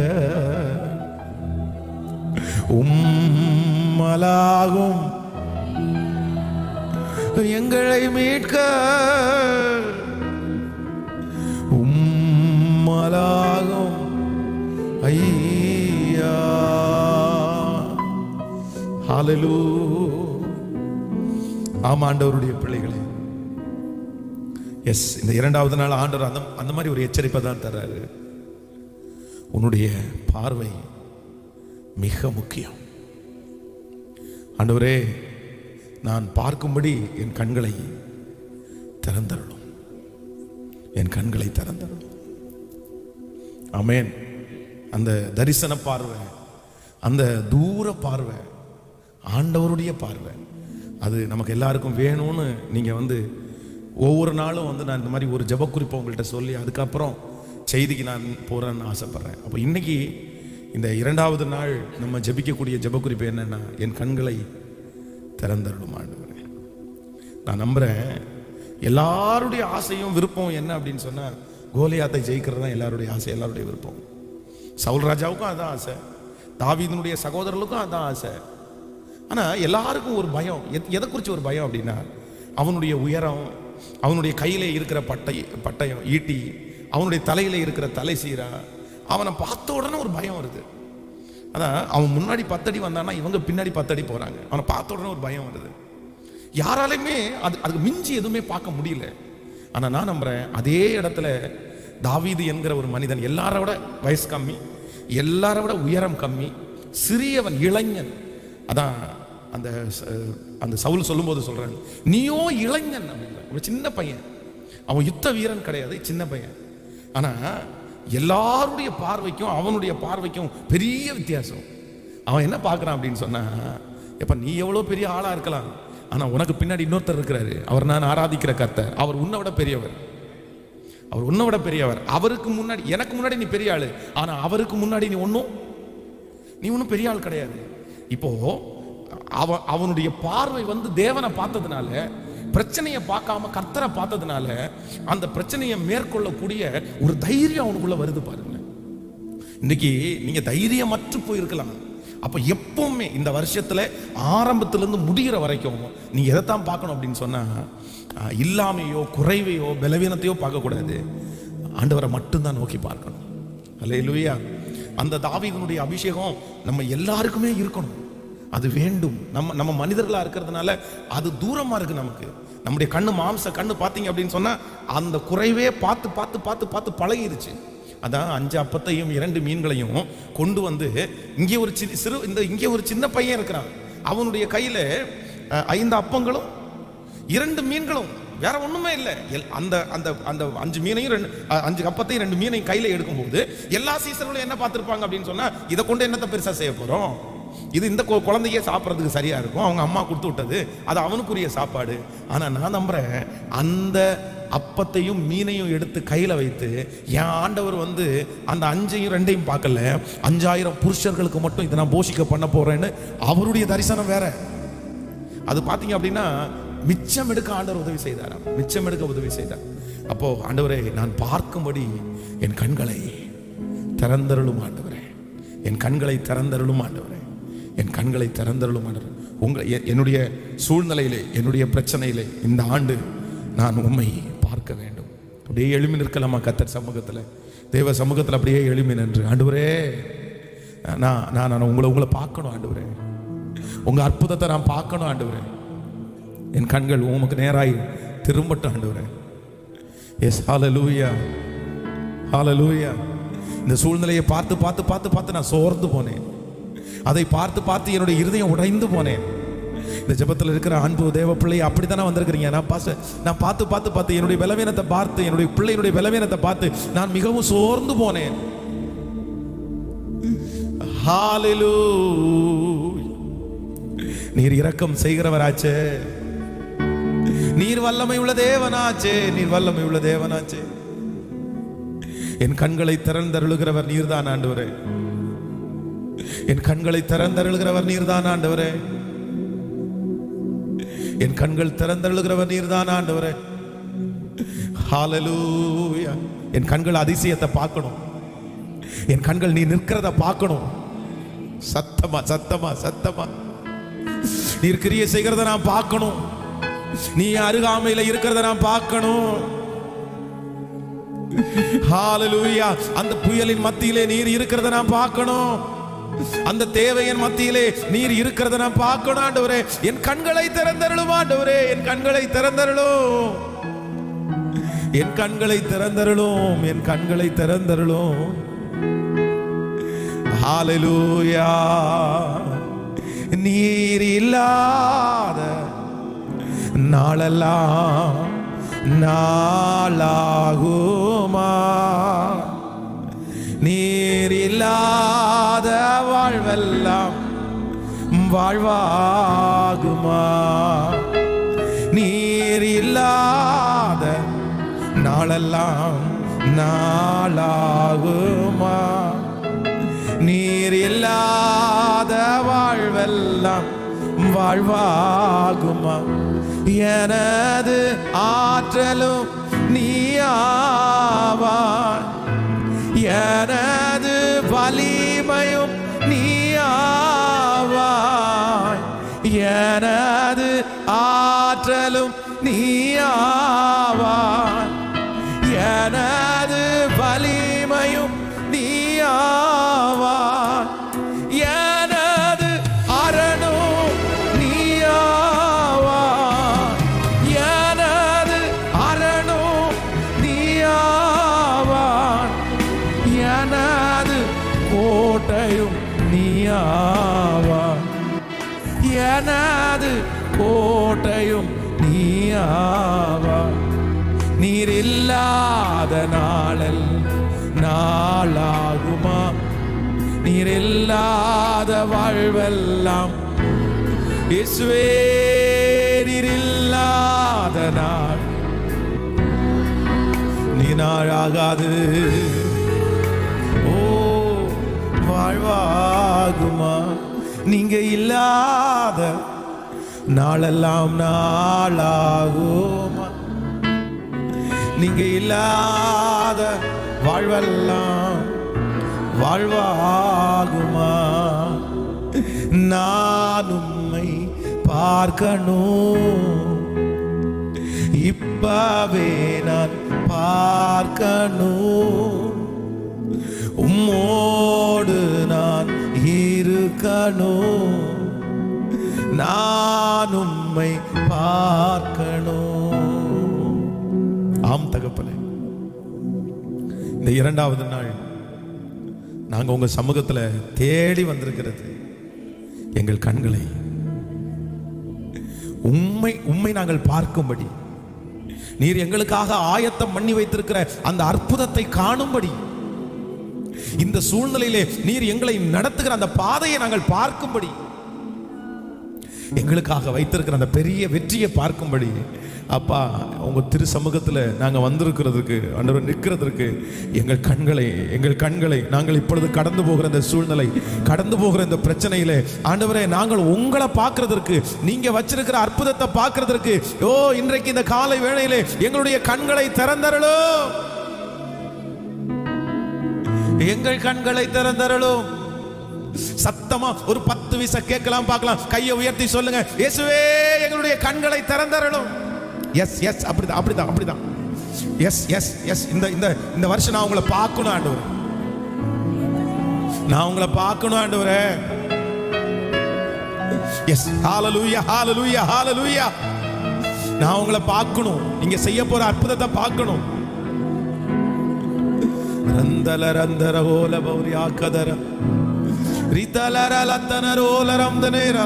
உம்மலாகும், எங்களை மீட்க உம்மலாகும் ஐயா. ஹல்லேலூயா. ஆண்டவருடைய பிள்ளைகளே, எஸ், இந்த இரண்டாவது நாள் ஆண்டவர் அந்த மாதிரி ஒரு எச்சரிப்பை தான் தர்றாரு. உன்னுடைய பார்வை மிக முக்கியம். ஆண்டவரே, நான் பார்க்கும்படி என் கண்களை திறந்தருளும், என் கண்களை திறந்தருளும். ஆமென். அந்த தரிசன பார்வை, அந்த தூர பார்வை, ஆண்டவருடைய பார்வை, அது நமக்கு எல்லாருக்கும் வேணும்னு நீங்க ஒவ்வொரு நாளும் நான் இந்த மாதிரி ஒரு ஜெப குறிப்பை உங்கள்கிட்ட சொல்லி அதுக்கப்புறம் செய்திக்கு நான் போகிறேன்னு ஆசைப்பட்றேன். அப்போ இன்னைக்கு இந்த 2வது நாள் நம்ம ஜெபிக்கக்கூடிய ஜெபக்குறிப்பு என்னன்னா, என் கண்களை திறந்தருளும் ஆண்டவரே. நான் நம்புகிறேன் எல்லாருடைய ஆசையும் விருப்பம் என்ன அப்படின்னு சொன்னால், கோலியாத்தை ஜெயிக்கிறது தான் எல்லாருடைய ஆசை, எல்லாருடைய விருப்பம். சவுல் ராஜாவுக்கும் அதான் ஆசை, தாவீதினுடைய சகோதரர்களுக்கும் அதான் ஆசை. ஆனால் எல்லாருக்கும் ஒரு பயம். எதை குறித்து ஒரு பயம் அப்படின்னா, அவனுடைய உயரம், அவனுடைய கையிலே இருக்கிற பட்டயம் ஈட்டி, அவனுடைய தலையில இருக்கிற தலை சீரா, அவனை பார்த்த உடனே ஒரு பயம் வருது. அதான் அவன் முன்னாடி 10 அடி வந்தான்னா இவங்க பின்னாடி 10 அடி போறாங்க. அவனை பார்த்த உடனே ஒரு பயம் வருது. யாராலையுமே அதுக்கு மிஞ்சி எதுவுமே பார்க்க முடியல. ஆனா நான் நம்புறேன், அதே இடத்துல தாவீது என்கிற ஒரு மனிதன், எல்லாரோட வயசு கம்மி, எல்லாரோட உயரம் கம்மி, சிறியவன், இளைஞன். அதான் அந்த சவுல் சொல்லும்போது சொல்றாங்க, நீயோ இளைஞன் அப்படிங்கிற ஒரு சின்ன பையன். அவன் யுத்த வீரன் கிடையாது, சின்ன பையன். ஆனா எல்லாருடைய பார்வைக்கும் அவனுடைய பார்வைக்கும் பெரிய வித்தியாசம். அவன் என்ன பார்க்கறான் அப்படின்னு சொன்னா, எப்ப நீ எவ்வளவு பெரிய ஆளா இருக்கலாம், ஆனா உனக்கு பின்னாடி இன்னொருத்தர் இருக்கிறாரு, அவர் நான் ஆராதிக்கிற கர்த்தர், அவர் உன்னை விட பெரியவர், அவர் உன்னை விட பெரியவர். அவருக்கு முன்னாடி, எனக்கு முன்னாடி நீ பெரிய ஆளு, ஆனா அவருக்கு முன்னாடி நீ ஒன்னும் பெரிய ஆள் கிடையாது. இப்போ அவனுடைய பார்வை தேவனை பார்த்ததுனால, பிரச்சனையை பார்க்காம கர்த்தரை பார்த்ததுனால, அந்த பிரச்சனையை மேற்கொள்ளக்கூடிய ஒரு தைரியம் அவனுக்குள்ள வருது பாருங்க. இன்னைக்கு நீங்க தைரியமற்று போயிருக்கலாம். அப்ப எப்பவுமே இந்த வருஷத்துல ஆரம்பத்திலிருந்து முடிகிற வரைக்கும் நீங்க எதைத்தான் பார்க்கணும் அப்படின்னு சொன்னா, இல்லாமையோ குறைவையோ பலவீனத்தையோ பார்க்க கூடாது, ஆண்டவரை மட்டும்தான் நோக்கி பார்க்கணும். அல்லேலூயா. அந்த தாவீதுனுடைய அபிஷேகம் நம்ம எல்லாருக்குமே இருக்கணும், அது வேண்டும். நம்ம மனிதர்களா இருக்கிறதுனால அது தூரமா இருக்கு நமக்கு. நம்முடைய கண்ணு, மாம்ச கண்ணு பார்த்தீங்க அப்படின்னு சொன்னா அந்த குறைவே பார்த்து பார்த்து பார்த்து பார்த்து பழகிருச்சு. அதான் 5 அப்பத்தையும் 2 மீன்களையும் கொண்டு இங்கே ஒரு இங்கே ஒரு சின்ன பையன் இருக்கிறான், அவனுடைய கையில 5 அப்பங்களும் 2 மீன்களும், வேற ஒண்ணுமே இல்லை. அந்த அந்த அந்த 5 மீனையும் 5 அப்பத்தையும் 2 மீனையும் கையில எடுக்கும்போது எல்லா சீசர்களும் என்ன பார்த்திருப்பாங்க அப்படின்னு சொன்னா, இதை கொண்டு என்னத்தை பெருசா செய்ய போறோம், இது இந்த குழந்தையே சாப்பிட்றதுக்கு சரியா இருக்கும், அவங்க அம்மா கொடுத்து விட்டது, அது அவனுக்குரிய சாப்பாடு. ஆனா நான் நம்புறேன், அந்த அப்பத்தையும் மீனையும் எடுத்து கையில வைத்து என் ஆண்டவர் அந்த 5ஐயும் 2ஐயும் பார்க்கல, 5000 புருஷர்களுக்கு மட்டும் இதை நான் போஷிக்க பண்ண போறேன்னு அவருடைய தரிசனம் வேற. அது பாத்தீங்க அப்படின்னா மிச்சம் எடுக்க ஆண்டவர் உதவி செய்தார், மிச்சம் எடுக்க உதவி செய்தார். அப்போ ஆண்டவரே, நான் பார்க்கும்படி என் கண்களை திறந்தருளும் ஆண்டவரே, என் கண்களை திறந்தருளும் ஆண்டவரே, என் கண்களை திறந்தருளும் ஆண்டவரே. என்னுடைய சூழ்நிலையிலே, என்னுடைய பிரச்சனையிலே இந்த ஆண்டு நான் உம்மை பார்க்க வேண்டும். அப்படியே எழுமி நிற்கலாமா கர்த்தர் சமூகத்தில், தேவ சமூகத்தில் அப்படியே எழுமி நின்று, ஆண்டவரே நான் உங்களை பார்க்கணும் ஆண்டவரே, உங்க அற்புதத்தை நான் பார்க்கணும் ஆண்டவரே, என் கண்கள் உமக்கு நேராய் திரும்பட்டும் ஆண்டவரே. எஸ், ஹல்லேலூயா, ஹல்லேலூயா. இந்த சூழ்நிலையை பார்த்து பார்த்து பார்த்து பார்த்து நான் சோர்ந்து போனேன், அதை பார்த்து பார்த்து என்னுடைய இருதயம் உடைந்து போனேன். இந்த ஜெபத்தில் இருக்கிற அன்பு தேவ பிள்ளை அப்படித்தானே வந்திருக்கிறீங்க. நான் பார்த்து பார்த்து பார்த்து என்னுடைய பலவீனத்தை பார்த்து, என்னுடைய பிள்ளையினுடைய பலவீனத்தை பார்த்து நான் மிகவும் சோர்ந்து போனேன். ஹல்லேலூயா. நீர் இரக்கம் செய்கிறவராச்சே, நீர் வல்லமை உள்ள தேவனாச்சே, நீர் வல்லமை உள்ள தேவனாச்சே. என் கண்களை திறந்தருளுகிறவர் நீர்தான் ஆண்டவரே, என் கண்களை திறந்தருளுகிறவர் நீர்தான் ஆண்டவரே, என் கண்கள் திறந்தருளுகிறவர் நீர்தான் ஆண்டவரே. ஹல்லேலூயா. என் கண்கள் அதிசயத்தை பார்க்கணும், என் கண்கள் நீ நிற்கிறத பார்க்கணும். சத்தமா சத்தமா சத்தமா நீர் கிரியை செய்கிறத நான் பார்க்கணும், நீ அருகாமையில இருக்கிறத நான் பார்க்கணும். ஹல்லேலூயா. அந்த புயலின் மத்தியிலே நீர் இருக்கிறத நான் பார்க்கணும், அந்த தேவையின் மத்தியிலே நீர் இருக்கிறத நான் பார்க்கணும் ஆண்டவரே. என் கண்களை திறந்தருளும் ஆண்டவரே, என் கண்களை திறந்தருளும், என் கண்களை திறந்தருளும், என் கண்களை திறந்தருளும். ஹல்லேலூயா. நீர் இல்லாத நாளெல்லாம் நாளாகுமா, நீர் இல்லாத வாழ்வெல்லாம் வாழ்வாகுமா, நீர் இல்லாத நாளெல்லாம் நாளாகுமா? நீர் இல்லாத வாழ்வெல்லாம் வாழ்வாகுமா? எனது ஆற்றலும் நீயாவாய், எனது வலிமையும் நீயாவாய், எனது ஆற்றலும் நீயாவாய், எனது வலிமையும் நீயாவாய், எனது அரணும் நீயாவாய், எனது அரணும் நீயாவாய், எனது கோட்டையும் நீயாவாய், எனது கோட்டையும் நீயாவாய். நீர் இல்லாத நாளாகுமா? நீர் இல்லாத வாழ்வெல்லாம் இயேசுவே, நீர் இல்லாத நாள் நீ நாளாகாது. ஓ வாழ்வாகுமா? நீங்க இல்லாத நாளெல்லாம் நாளாகுமா? நீங்க இல்லாத வாழ்வெல்லாம் வாழ்வாகுமா? நான் உம்மை பார்க்கணும், இப்பவே நான் பார்க்கணும், உம்மோடு நான் இருக்கணும், நான் உம்மை பார்க்கணும். ஆம் தகப்பனே, இந்த இரண்டாவது நாள் நாங்க உங்க சமூகத்துல தேடி வந்திருக்கிறது எங்கள் கண்களை உம்மை நாங்கள் பார்க்கும்படி, நீர் எங்களுக்காக ஆயத்தம் பண்ணி வைத்திருக்கிற அந்த அற்புதத்தை காணும்படி, இந்த சூழ்நிலையிலே நீர் எங்களை நடத்துகிற அந்த பாதையை நாங்கள் பார்க்கும்படி, எங்களுக்காக வைத்திருக்கிற அந்த பெரிய வெற்றியை பார்க்கும்படி, அப்பா உங்க திரு சமூகத்தில் நாங்கள் வந்திருக்கிறதுக்கு, ஆண்டவர் நிற்கிறதுக்கு எங்கள் கண்களை நாங்கள் இப்பொழுது கடந்து போகிற இந்த சூழ்நிலை, கடந்து போகிற இந்த பிரச்சனையிலே ஆண்டவரே, நாங்கள் உங்களை பார்க்கிறதற்கு, நீங்க வச்சிருக்கிற அற்புதத்தை பார்க்கிறதற்கு, இன்றைக்கு இந்த காலை வேளையிலே எங்களுடைய கண்களை திறந்தருளும், எங்கள் கண்களை திறந்தருளும். சத்தமா ஒரு 10 விசை கேட்கலாம், பார்க்கலாம். கையை உயர்த்தி சொல்லுங்க, இயேசுவே எங்களுடைய கண்களை திறந்தருளும். எஸ் எஸ், அப்படிதான். Yes yes yes. இந்த வருஷம் நான் உங்களை பார்க்கணும் ஆண்டவரே, நான் உங்களை பார்க்கணும் ஆண்டவரே. எஸ், ஹalleluya ஹalleluya ஹalleluya. நான் உங்களை பார்க்கணும், நீங்க செய்ய போற அற்புதத்தை பார்க்கணும். ரந்தல ரந்தர ஓல பௌரியா கதர ரிதலர லத்தனரோல ரம்தனேர.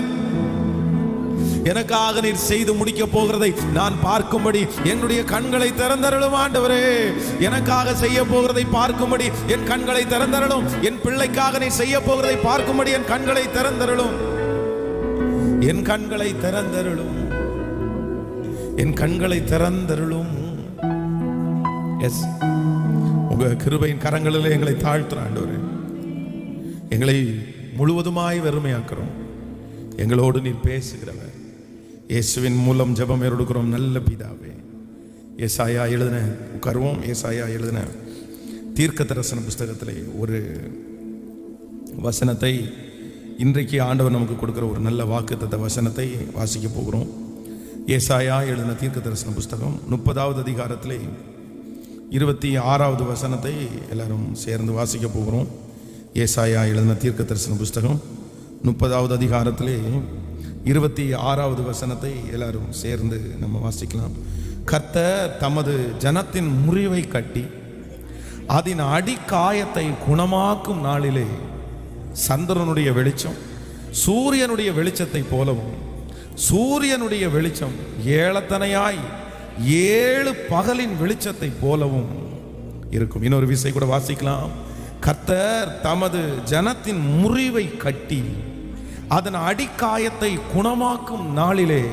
எனக்காக நீர் செய்து முடிக்க போகிறதை நான் பார்க்கும்படி என்னுடைய கண்களை திறந்தருளும் ஆண்டவரே. எனக்காக செய்ய போகிறதை பார்க்கும்படி என் கண்களை திறந்தருளும். என் பிள்ளைக்காக நீர் செய்ய போகிறதை பார்க்கும்படி என் கண்களை திறந்தருளும். என் கண்களை திறந்தருளும். என் கண்களை திறந்தருளும். எஸ், உங்க கிருபையின் கரங்களிலே எங்களை தாழ்த்துற ஆண்டவரே, எங்களை முழுவதுமாய் வெறுமையாக்குறோம். எங்களோடு நீர் பேசுகிறவர். இயேசுவின் மூலம் ஜெபம் எடுக்கிறோம் நல்ல பிதாவே. ஏசாயா எழுதின, உட்காருவோம். ஏசாயா எழுதின தீர்க்க தரிசன புஸ்தகத்திலே ஒரு வசனத்தை, இன்றைக்கு ஆண்டவர் நமக்கு கொடுக்கிற ஒரு நல்ல வாக்குத்தத்த வசனத்தை வாசிக்க போகிறோம். ஏசாயா எழுதின தீர்க்க தரிசன புஸ்தகம் 30வது அதிகாரத்திலே 26வது வசனத்தை எல்லாரும் சேர்ந்து வாசிக்க போகிறோம். ஏசாயா எழுதின தீர்க்க தரிசன புஸ்தகம் 30வது அதிகாரத்திலே 26வது வசனத்தை எல்லாரும் சேர்ந்து நம்ம வாசிக்கலாம். கர்த்தர் தமது ஜனத்தின் முறிவை கட்டி அதன் அடிக்காயத்தை குணமாக்கும் நாளிலே சந்திரனுடைய வெளிச்சம் சூரியனுடைய வெளிச்சத்தை போலவும், சூரியனுடைய வெளிச்சம் ஏளத்தனையாய் 7 பகலின் வெளிச்சத்தை போலவும் இருக்கும். இன்னொரு விசை கூட வாசிக்கலாம். கர்த்தர் தமது ஜனத்தின் முறிவை கட்டி அதன் அடிக்காயத்தை குணமாக்கும் நாளிலே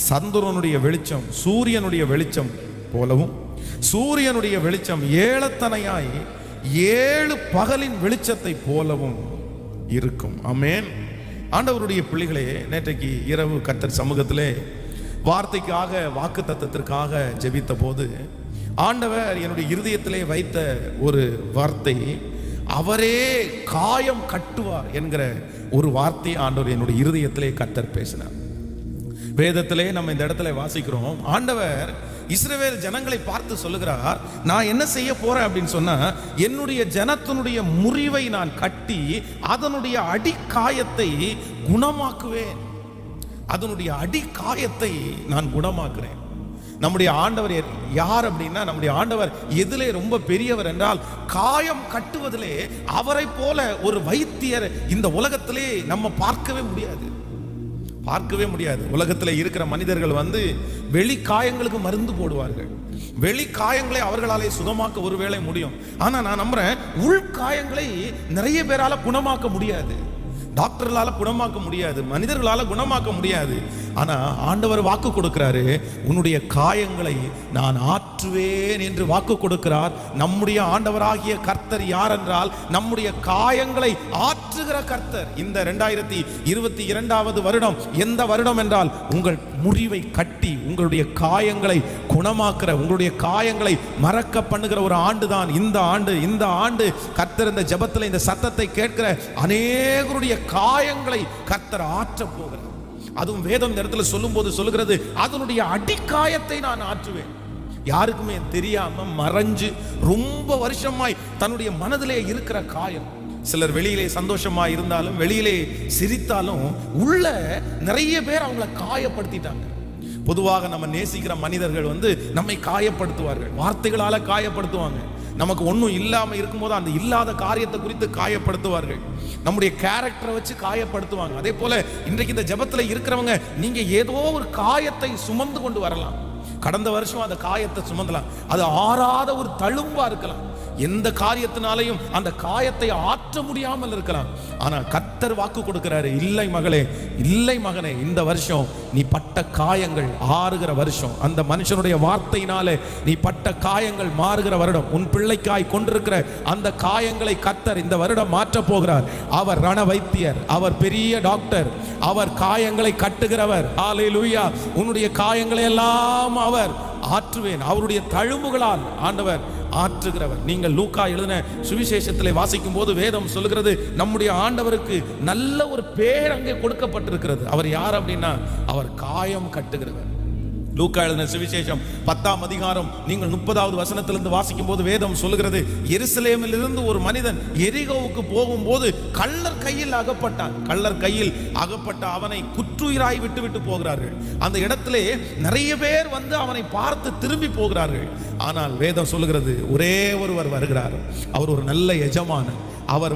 சந்திரனுடைய வெளிச்சம் சூரியனுடைய வெளிச்சம் போலவும் சூரியனுடைய வெளிச்சம் ஏளத்தனையாய் 7 பகலின் வெளிச்சத்தை போலவும் இருக்கும். ஆமென். ஆண்டவருடைய பிள்ளைகளே, நேற்றைக்கு இரவு கர்த்தர் சமூகத்திலே வார்த்தைக்காக வாக்குத்தத்தத்திற்காக ஜெபித்த போது ஆண்டவர் என்னுடைய இருதயத்திலே வைத்த ஒரு வார்த்தை, அவரே காயம் கட்டுவார் என்கிற ஒரு வார்த்தை ஆண்டவர் என்னுடைய இருதயத்திலே கர்த்தர் பேசினார். வேதத்திலே நம்ம இந்த இடத்துல வாசிக்கிறோம், ஆண்டவர் இஸ்ரவேல் ஜனங்களை பார்த்து சொல்லுகிறார், நான் என்ன செய்ய போறேன் அப்படின்னு சொன்னா, என்னுடைய ஜனத்தினுடைய முறிவை நான் கட்டி அதனுடைய அடிக்காயத்தை குணமாக்குவேன். அதனுடைய அடிக்காயத்தை நான் குணமாக்குறேன். நம்முடைய ஆண்டவர் யார் அப்படின்னா, நம்முடைய ஆண்டவர் எதிலே ரொம்ப பெரியவர் என்றால் காயம் கட்டுவதிலே அவரை போல ஒரு வைத்தியர் இந்த உலகத்திலே நம்ம பார்க்கவே முடியாது. உலகத்தில் இருக்கிற மனிதர்கள் வெளி காயங்களுக்கு மருந்து போடுவார்கள். வெளி காயங்களை அவர்களாலே சுகமாக்க ஒருவேளை முடியும். ஆனா நான் நம்புறேன், உள் காயங்களை நிறைய பேரால குணமாக்க முடியாது. டாக்டர்களால குணமாக்க முடியாது, மனிதர்களால குணமாக்க முடியாது. ஆனா ஆண்டவர் வாக்கு கொடுக்கிறாரு, உன்னுடைய காயங்களை நான் ஆற்றுவேன் என்று வாக்கு கொடுக்கிறார். நம்முடைய ஆண்டவராகிய கர்த்தர் யார் என்றால், நம்முடைய காயங்களை ஆற்றுகிற கர்த்தர். இந்த 2022 வருடம் எந்த வருடம் என்றால், உங்கள் முறிவை கட்டி உங்களுடைய காயங்களை குணமாக்குற, உங்களுடைய காயங்களை மறக்க பண்ணுகிற ஒரு ஆண்டு தான் இந்த ஆண்டு. கர்த்தர் இந்த ஜெபத்தில் இந்த சத்தத்தை கேட்கிற அநேகருடைய காயங்களை கர்த்தர் ஆற்ற போகிறார். அதுவும் வேதம் இந்த இடத்துல சொல்லும் போது சொல்லுகிறது, அதனுடைய அடிக்காயத்தை நான் ஆற்றுவேன். யாருக்குமே தெரியாம மறைஞ்சு ரொம்ப வருஷமாய் தன்னுடைய மனதிலே இருக்கிற காயம். சிலர் வெளியிலே சந்தோஷமா இருந்தாலும், வெளியிலே சிரித்தாலும், உள்ள நிறைய பேர் அவங்கள காயப்படுத்திட்டாங்க. பொதுவாக நம்ம நேசிக்கிற மனிதர்கள் நம்மை காயப்படுத்துவார்கள், வார்த்தைகளால காயப்படுத்துவாங்க. நமக்கு ஒன்றும் இல்லாமல் இருக்கும்போது அந்த இல்லாத காரியத்தை குறித்து காயப்படுத்துவார்கள், நம்முடைய கேரக்டரை வச்சு காயப்படுத்துவாங்க. அதே போல இன்றைக்கு இந்த ஜெபத்தில் இருக்கிறவங்க, நீங்க ஏதோ ஒரு காயத்தை சுமந்து கொண்டு வரலாம். கடந்த வருஷம் அந்த காயத்தை சுமந்தலாம், அது ஆறாத ஒரு தழும்பா இருக்கலாம். எந்த காரியத்தினாலையும் அந்த காயத்தை ஆற்ற முடியாமல் இருக்கலாம். ஆனா கர்த்தர் வாக்கு கொடுக்கிறாரு, இல்லை மகளே, இல்லை மகனே, இந்த வருஷம் நீ பட்ட காயங்கள் ஆறுகிற வருஷம். அந்த மனுஷனுடைய வார்த்தையினாலே நீ பட்ட காயங்கள் மாறுகிற வருடம். உன் பிள்ளைக்காய் கொண்டிருக்கிற அந்த காயங்களை கர்த்தர் இந்த வருடம் மாற்ற போகிறார். அவர் ரண வைத்தியர், அவர் பெரிய டாக்டர், அவர் காயங்களை கட்டுகிறவர். ஹல்லேலூயா. உன்னுடைய காயங்களை எல்லாம் அவர் ஆற்றுவேன். அவருடைய தழும்புகளால் ஆண்டவர் ஆற்றுகிறவர். நீங்கள் லூக்கா எழுதின சுவிசேஷத்திலே வாசிக்கும் போது வேதம் சொல்லுகிறது, நம்முடைய ஆண்டவருக்கு நல்ல ஒரு பேர் அங்கே கொடுக்கப்பட்டிருக்கிறது. அவர் யார் அப்படின்னா, அவர் காயம் கட்டுகிறவர். லூக்கா எழுதின சுவிசேஷம் 10ஆம் அதிகாரம் நீங்கள் 30வது வசனத்திலிருந்து வாசிக்கும் போது வேதம் சொல்லுகிறது, எருசலேமில் இருந்து ஒரு மனிதன் எரிகோவுக்கு போகும்போது கள்ளர் கையில் அகப்பட்டான். கள்ளர் கையில் அகப்பட்ட அவனை குற்றுயிராய் விட்டு போகிறார்கள். அந்த இடத்திலே நிறைய பேர் அவனை பார்த்து திரும்பி போகிறார்கள். ஆனால் வேதம் சொல்லுகிறது, ஒரே ஒருவர் வருகிறார். அவர் ஒரு நல்ல எஜமானன். அவர்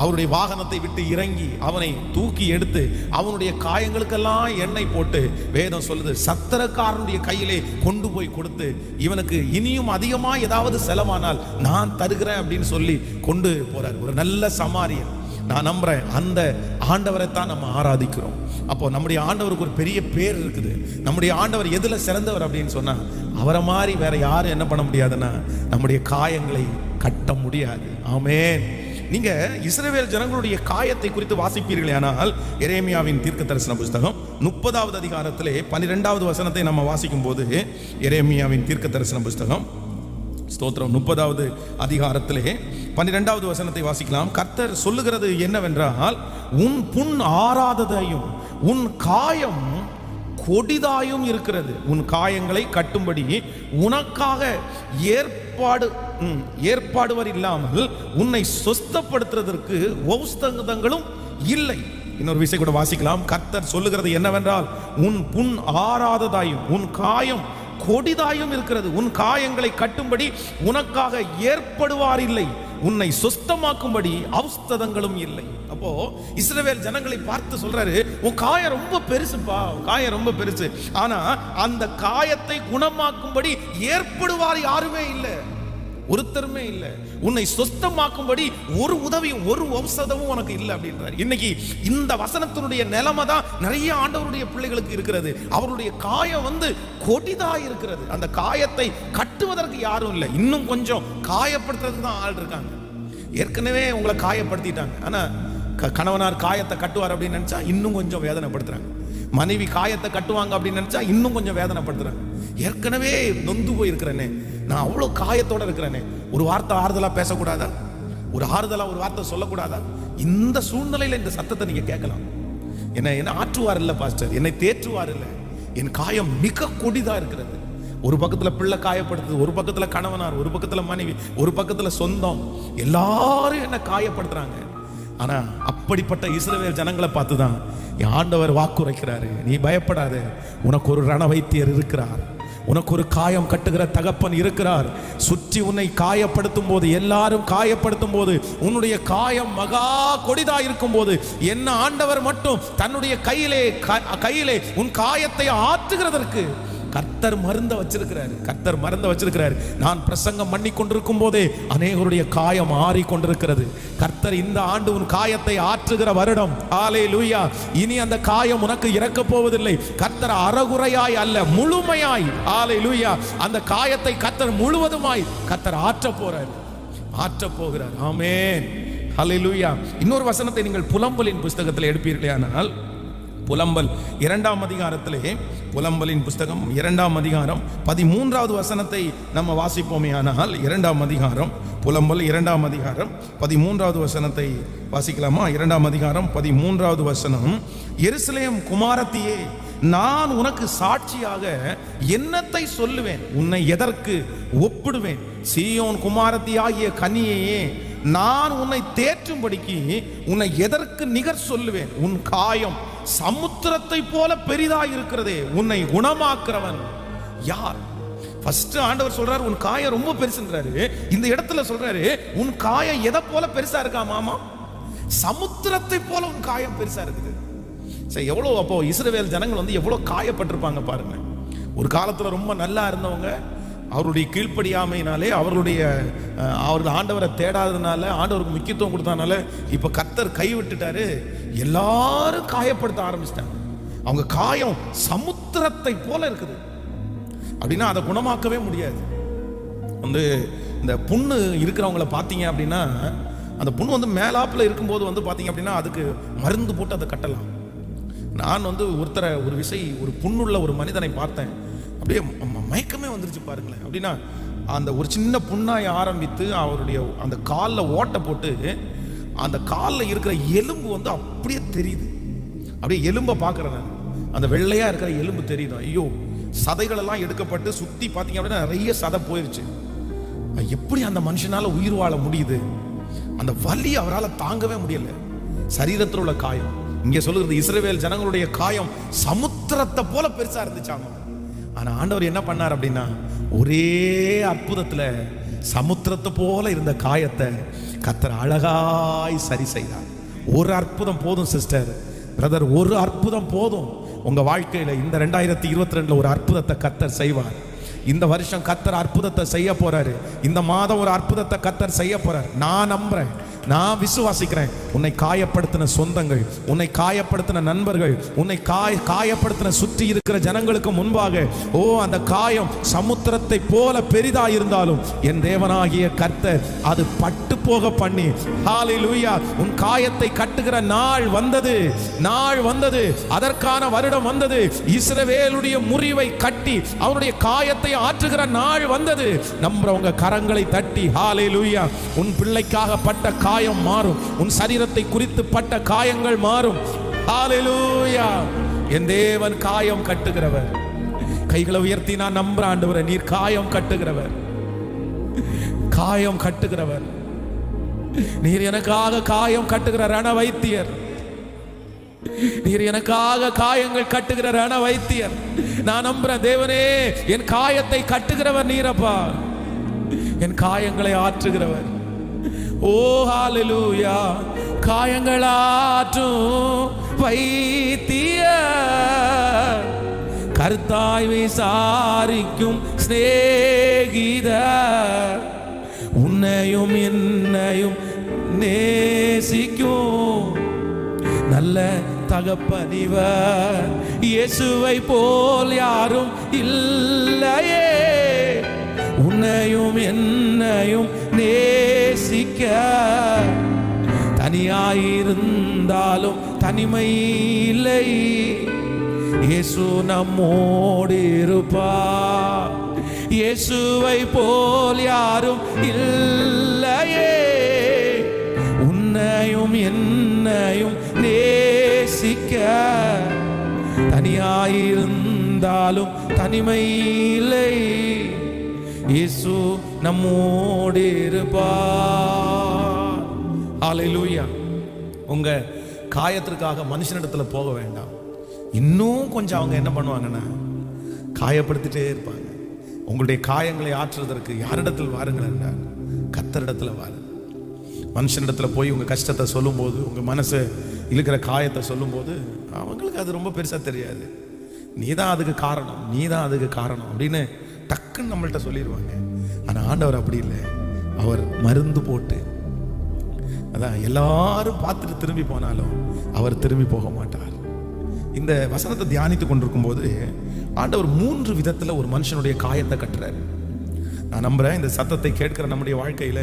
அவருடைய வாகனத்தை விட்டு இறங்கி அவனை தூக்கி எடுத்து அவனுடைய காயங்களுக்கெல்லாம் எண்ணெய் போட்டு, வேதம் சொல்லுது, சத்திரக்காரனுடைய கையிலே கொண்டு போய் கொடுத்து, இவனுக்கு இனியும் அதிகமா ஏதாவது செலவானால் நான் தருகிறேன் அப்படின்னு சொல்லி கொண்டு போறார். ஒரு நல்ல சமாரியன். நான் நம்புறேன், அந்த ஆண்டவரை தான் நம்ம ஆராதிக்கிறோம். அப்போ நம்முடைய ஆண்டவருக்கு ஒரு பெரிய பேர் இருக்குது. நம்முடைய ஆண்டவர் எதுல சிறந்தவர் அப்படின்னு சொன்னா, அவரை மாதிரி வேற யாரும் என்ன பண்ண முடியாதுன்னா நம்முடைய காயங்களை கட்ட முடியாது. ஆமென். நீங்க இஸ்ரவேல் ஜனங்களுடைய காயத்தை குறித்து வாசிப்பீர்கள் ஆனால், எரேமியாவின் தீர்க்கதரிசன புத்தகம் 30வது அதிகாரத்திலே 12வது வசனத்தை நம்ம வாசிக்கும் போது, எரேமியாவின் தீர்க்கதரிசன புத்தகம் ஸ்தோத்திரம் 30வது அதிகாரத்திலே 12வது வசனத்தை வாசிக்கலாம். கர்த்தர் சொல்லுகிறது என்னவென்றால், உன் புண் ஆறாததையும் உன் காயம் கொடிதாயும் இருக்கிறது. உன் காயங்களை கட்டும்படி உனக்காக ஏற்பாடுவர் இல்லாமல் உன்னை சொஸ்தப்படுத்துவதற்கு ஔஷதங்களும் இல்லை. இன்னொரு விஷயம் கூட வாசிக்கலாம். கர்த்தர் சொல்லுகிறது என்னவென்றால், உன் புண் ஆறாததாயும் உன் காயம் கொடிதாயும் இருக்கிறது. உன் காயங்களை கட்டும்படி உனக்காக ஏற்படுவார் இல்லை, உன்னை சுத்தமாக்கும்படி ஔஷதங்களும் இல்லை. அப்போ இஸ்ரவேல் ஜனங்களை பார்த்து சொல்றாரு, உன் காயம் ரொம்ப பெருசுப்பா, காயம் ரொம்ப பெருசு. ஆனா அந்த காயத்தை குணமாக்கும்படி ஏற்படுவார் யாருமே இல்லை. ஒருத்தருமே இல்லை. உன்னை சொஸ்தமாக்கும்படி ஒரு உதவியும் ஒரு ஔஷதமும் உனக்கு இல்லை அப்படின்றார். இன்னைக்கு இந்த வசனத்தினுடைய நிலைமை தான் நிறைய ஆண்டவருடைய பிள்ளைகளுக்கு இருக்கிறது. அவருடைய காயம் கொடிதா இருக்கிறது. அந்த காயத்தை கட்டுவதற்கு யாரும் இல்லை. இன்னும் கொஞ்சம் காயப்படுத்துறதுக்கு தான் ஆள் இருக்காங்க. ஏற்கனவே உங்களை காயப்படுத்திட்டாங்க. ஆனா கணவனார் காயத்தை கட்டுவார் அப்படின்னு நினைச்சா இன்னும் கொஞ்சம் வேதனைப்படுத்துறாங்க. மனைவி காயத்தை கட்டுவாங்க அப்படின்னு நினைச்சா இன்னும் கொஞ்சம் வேதனைப்படுத்துறாங்க. ஏற்கனவே நொந்து போயிருக்கிறேனே, நான் அவ்வளோ காயத்தோட இருக்கிறேனே, ஒரு வார்த்தை ஆறுதலா பேசக்கூடாதா? ஒரு ஆறுதலா ஒரு வார்த்தை சொல்லக்கூடாதா? இந்த சூழ்நிலையில இந்த சத்தத்தை நீங்க கேட்கலாம். என்ன ஆற்றுவார் இல்லை பாஸ்டர், என்னை தேற்றுவார் இல்லை. என் காயம் மிக கொடிதா இருக்கிறது. ஒரு பக்கத்துல பிள்ளை காயப்படுத்துது, ஒரு பக்கத்துல கணவனார், ஒரு பக்கத்துல மனைவி, ஒரு பக்கத்துல சொந்தம், எல்லாரும் என்ன காயப்படுத்துறாங்க. ஆனா அப்படிப்பட்ட இஸ்ரவேல் ஜனங்களை பார்த்துதான் என் ஆண்டவர் வாக்குரைக்கிறாரு, நீ பயப்படாத, உனக்கு ஒரு ரண வைத்தியர் இருக்கிறார், உனக்கு ஒரு காயம் கட்டுகிற தகப்பன் இருக்கிறார். சுற்றி உன்னை காயப்படுத்தும் போது, எல்லாரும் காயப்படுத்தும் போது, உன்னுடைய காயம் மகா கொடிதா இருக்கும் போது, என்ன ஆண்டவர் மட்டும் தன்னுடைய கையிலே உன் காயத்தை ஆற்றுகிறதற்கு கர்த்தர் மருந்த வச்சிருக்கிறார். கர்த்தர் மருந்த வச்சிருக்கிறார். நான் பிரசங்கம் பண்ணி கொண்டிருக்கும் போதே அநேகருடைய காயம் ஆறி கொண்டிருக்கிறது. கர்த்தர் இந்த ஆண்டு உன் காயத்தை ஆற்றுகிற வருடம். ஹல்லேலூயா. இனி அந்த காயம் உனக்கு இறக்க போவதில்லை. கர்த்தர் அறகுறையாய் அல்ல, முழுமையாய், ஹல்லேலூயா, அந்த காயத்தை கர்த்தர் முழுவதுமாய் கர்த்தர் ஆற்ற போகிறார். ஆமென், ஹல்லேலூயா. இன்னொரு வசனத்தை நீங்கள் புலம்பலின் புஸ்தகத்தில் எடுப்பீர்களேயானால், புலம்பல் 2ஆம் அதிகாரத்திலே, புலம்பலின் புஸ்தகம் 2ஆம் அதிகாரம் 13வது வசனத்தை நம்ம வாசிப்போமே ஆனால், 2ஆம் அதிகாரம் புலம்பல் 2ஆம் அதிகாரம் 13வது வசனத்தை வாசிக்கலாமா? 2ஆம் அதிகாரம் 13வது வசனம், எருசலேம் குமாரத்தியே, நான் உனக்கு சாட்சியாக என்னத்தை சொல்லுவேன், உன்னை எதற்கு ஒப்பிடுவேன்? சீயோன் குமாரத்தியாகிய கன்னியையே, நான் உன்னை தேற்றும்படிக்கு உன்னை எதற்கு நிகர் சொல்லுவேன்? உன் காயம் சமுத்திரத்தை போல பெரிதாய் இருக்கிறதே, உன்னை குணமாக்குறவன் யார்? ஃபர்ஸ்ட் ஆண்டவர் சொல்றாரு உன் காயம் ரொம்ப பெருசுன்றாரு. இந்த இடத்துல சொல்றாரு உன் காயம் எதை போல பெருசா இருக்கா மாமா? சமுத்திரத்தை போல உன் காயம் பெருசா இருக்குது. சரி, எவ்வளவு அப்போ இஸ்ரவேல் ஜனங்கள் எவ்வளவு காயப்பட்டிருப்பாங்க பாருங்க. ஒரு காலத்துல ரொம்ப நல்லா இருந்தவங்க அவருடைய கீழ்ப்படியாமையினாலே, அவர்கள் ஆண்டவரை தேடாததுனால, ஆண்டவருக்கு முக்கியத்துவம் கொடுத்ததுனால இப்ப கர்த்தர் கைவிட்டுட்டாரு. எல்லாரும் காயப்படுத்த ஆரம்பிச்சிட்டாங்க. அவங்க காயம் சமுத்திரத்தை போல இருக்குது அப்படின்னா அதை குணமாக்கவே முடியாது. இந்த புண்ணு இருக்கிறவங்கள பார்த்தீங்க அப்படின்னா, அந்த புண்ணு மேலாப்புல இருக்கும்போது பார்த்தீங்க அப்படின்னா அதுக்கு மருந்து போட்டு அதை கட்டலாம். நான் ஒரு புண்ணுள்ள ஒரு மனிதனை பார்த்தேன். அப்படியே மயக்கமே வந்துருச்சு பாருங்களேன். அப்படின்னா அந்த ஒரு சின்ன புண்ணாய் ஆரம்பித்து அவருடைய அந்த காலில் ஓட்டை போட்டு அந்த காலில் இருக்கிற எலும்பு அப்படியே தெரியுது. அப்படியே எலும்பை பார்க்குறேன் நான். அந்த வெள்ளையா இருக்கிற எலும்பு தெரியுது. ஐயோ, சதைகள் எல்லாம் எடுக்கப்பட்டு சுற்றி பார்த்தீங்க அப்படின்னா நிறைய சதை போயிருச்சு. எப்படி அந்த மனுஷனால உயிர் வாழ முடியுது? அந்த வலி அவரால் தாங்கவே முடியல. சரீரத்தில் உள்ள காயம், இங்கே சொல்லுறது இஸ்ரவேல் ஜனங்களுடைய காயம் சமுத்திரத்தை போல பெருசா இருந்துச்சாமா. ஆனா ஆண்டவர் என்ன பண்ணார் அப்படின்னா, ஒரே அற்புதத்துல சமுத்திரத்தை போல இருந்த காயத்தை கர்த்தர் அழகாய் சரி செய்தார். ஒரு அற்புதம் போதும் சிஸ்டர், பிரதர், ஒரு அற்புதம் போதும். உங்க வாழ்க்கையில இந்த 2022 ஒரு அற்புதத்தை கர்த்தர் செய்வார். இந்த வருஷம் கர்த்தர் அற்புதத்தை செய்ய போறாரு. இந்த மாதம் ஒரு அற்புதத்தை கர்த்தர் செய்ய போறார். நான் நம்புறேன், நான் விசுவாசிக்கிறேன். உன்னை காயப்படுத்தின சொந்தங்கள், உன்னை காயப்படுத்தின நண்பர்கள், உன்னை காயப்படுத்தின சுற்றி இருக்கிற ஜனங்களுக்கு முன்பாக அந்த காயம் சமுத்திரத்தை போல பெரிதா இருந்தாலும் என் தேவனாகிய கர்த்தர் அது பட்டு போக பண்ணி, ஹல்லேலூயா, உன் காயத்தை கட்டுகிற நாள் வந்தது. அதற்கான வருடம் வந்தது. இஸ்ரவேலுடைய முறிவை கட்டி அவருடைய காயத்தை ஆற்றுகிற நாள் வந்தது. நம்புறவங்க கரங்களை தட்டி ஹல்லேலூயா. உன் பிள்ளைக்காக பட்ட காயம் மாறும். உன் சரீரத்தை குறித்து பட்ட காயங்கள் மாறும். ஹல்லேலூயா. என் தேவன் காயம் கட்டுகிறவர். கைகளை உயர்த்தி நான் நம்புறேன், ஆண்டவரே, நீர் காயம் கட்டுகிறவர், காயம் கட்டுகிறவர். நீர் எனக்காக காயம் கட்டுகிற ரண வைத்தியர். நீர் எனக்காக காயங்கள் கட்டுகிற ரண வைத்தியர். நான் நம்புறேன் தேவனே, என் காயத்தை கட்டுகிறவர் நீரப்பா, என் காயங்களை ஆற்றுகிறவர். ஓ ஹல்லேலூயா. காயங்களாற்றும் வைத்தியர், கர்த்தாய் விசாரிக்கும் சிநேகிதர், உன்னையும் என்னையும் நேசிக்கும் நல்ல தகப்பனிவர். இயேசுவை போல் யாரும் இல்லையே. உன்னையும் என்னையும் நேசிக்க தனியாயிருந்தாலும் தனிமை இல்லை. இயேசு நம்மோடு இருப்பார். இயேசுவை போல் யாரும் இல்லையே. உன்னையும் என்னையும் நேசிக்க தனியாயிருந்தாலும் தனிமை இல்லை. இயேசு நம்மோடு இருப்பார். ஹல்லேலூயா. உங்க காயத்திற்காக மனுஷனிடத்துல போக வேண்டாம். இன்னும் கொஞ்சம் அவங்க என்ன பண்ணுவாங்கன்னா காயப்படுத்திட்டே இருப்பாங்க. உங்களுடைய காயங்களை ஆற்றுவதற்கு யாரிடத்தில் வாருங்கள் என்றால் கர்த்தரிடத்துல வாருங்கள். மனுஷனிடத்துல போய் உங்க கஷ்டத்தை சொல்லும்போது, உங்க மனசை இழுக்கிற காயத்தை சொல்லும்போது அவங்களுக்கு அது ரொம்ப பெருசா தெரியாது. நீதான் அதுக்கு காரணம், நீதான் அதுக்கு காரணம் அப்படின்னு டக்குன்னு நம்மள்கிட்ட சொல்லிடுவாங்க. ஆனா ஆண்டவர் அப்படி இல்லை. அவர் மருந்து போட்டு, அதான் எல்லாரும் பார்த்துட்டு திரும்பி போனாலும் அவர் திரும்பி போக மாட்டார். இந்த வசனத்தை தியானித்து கொண்டிருக்கும் போது ஆண்டவர் 3 விதத்துல ஒரு மனுஷனுடைய காயத்தை கட்டுறாரு. நான் நம்புறேன் இந்த சத்தத்தை கேட்கிற நம்முடைய வாழ்க்கையில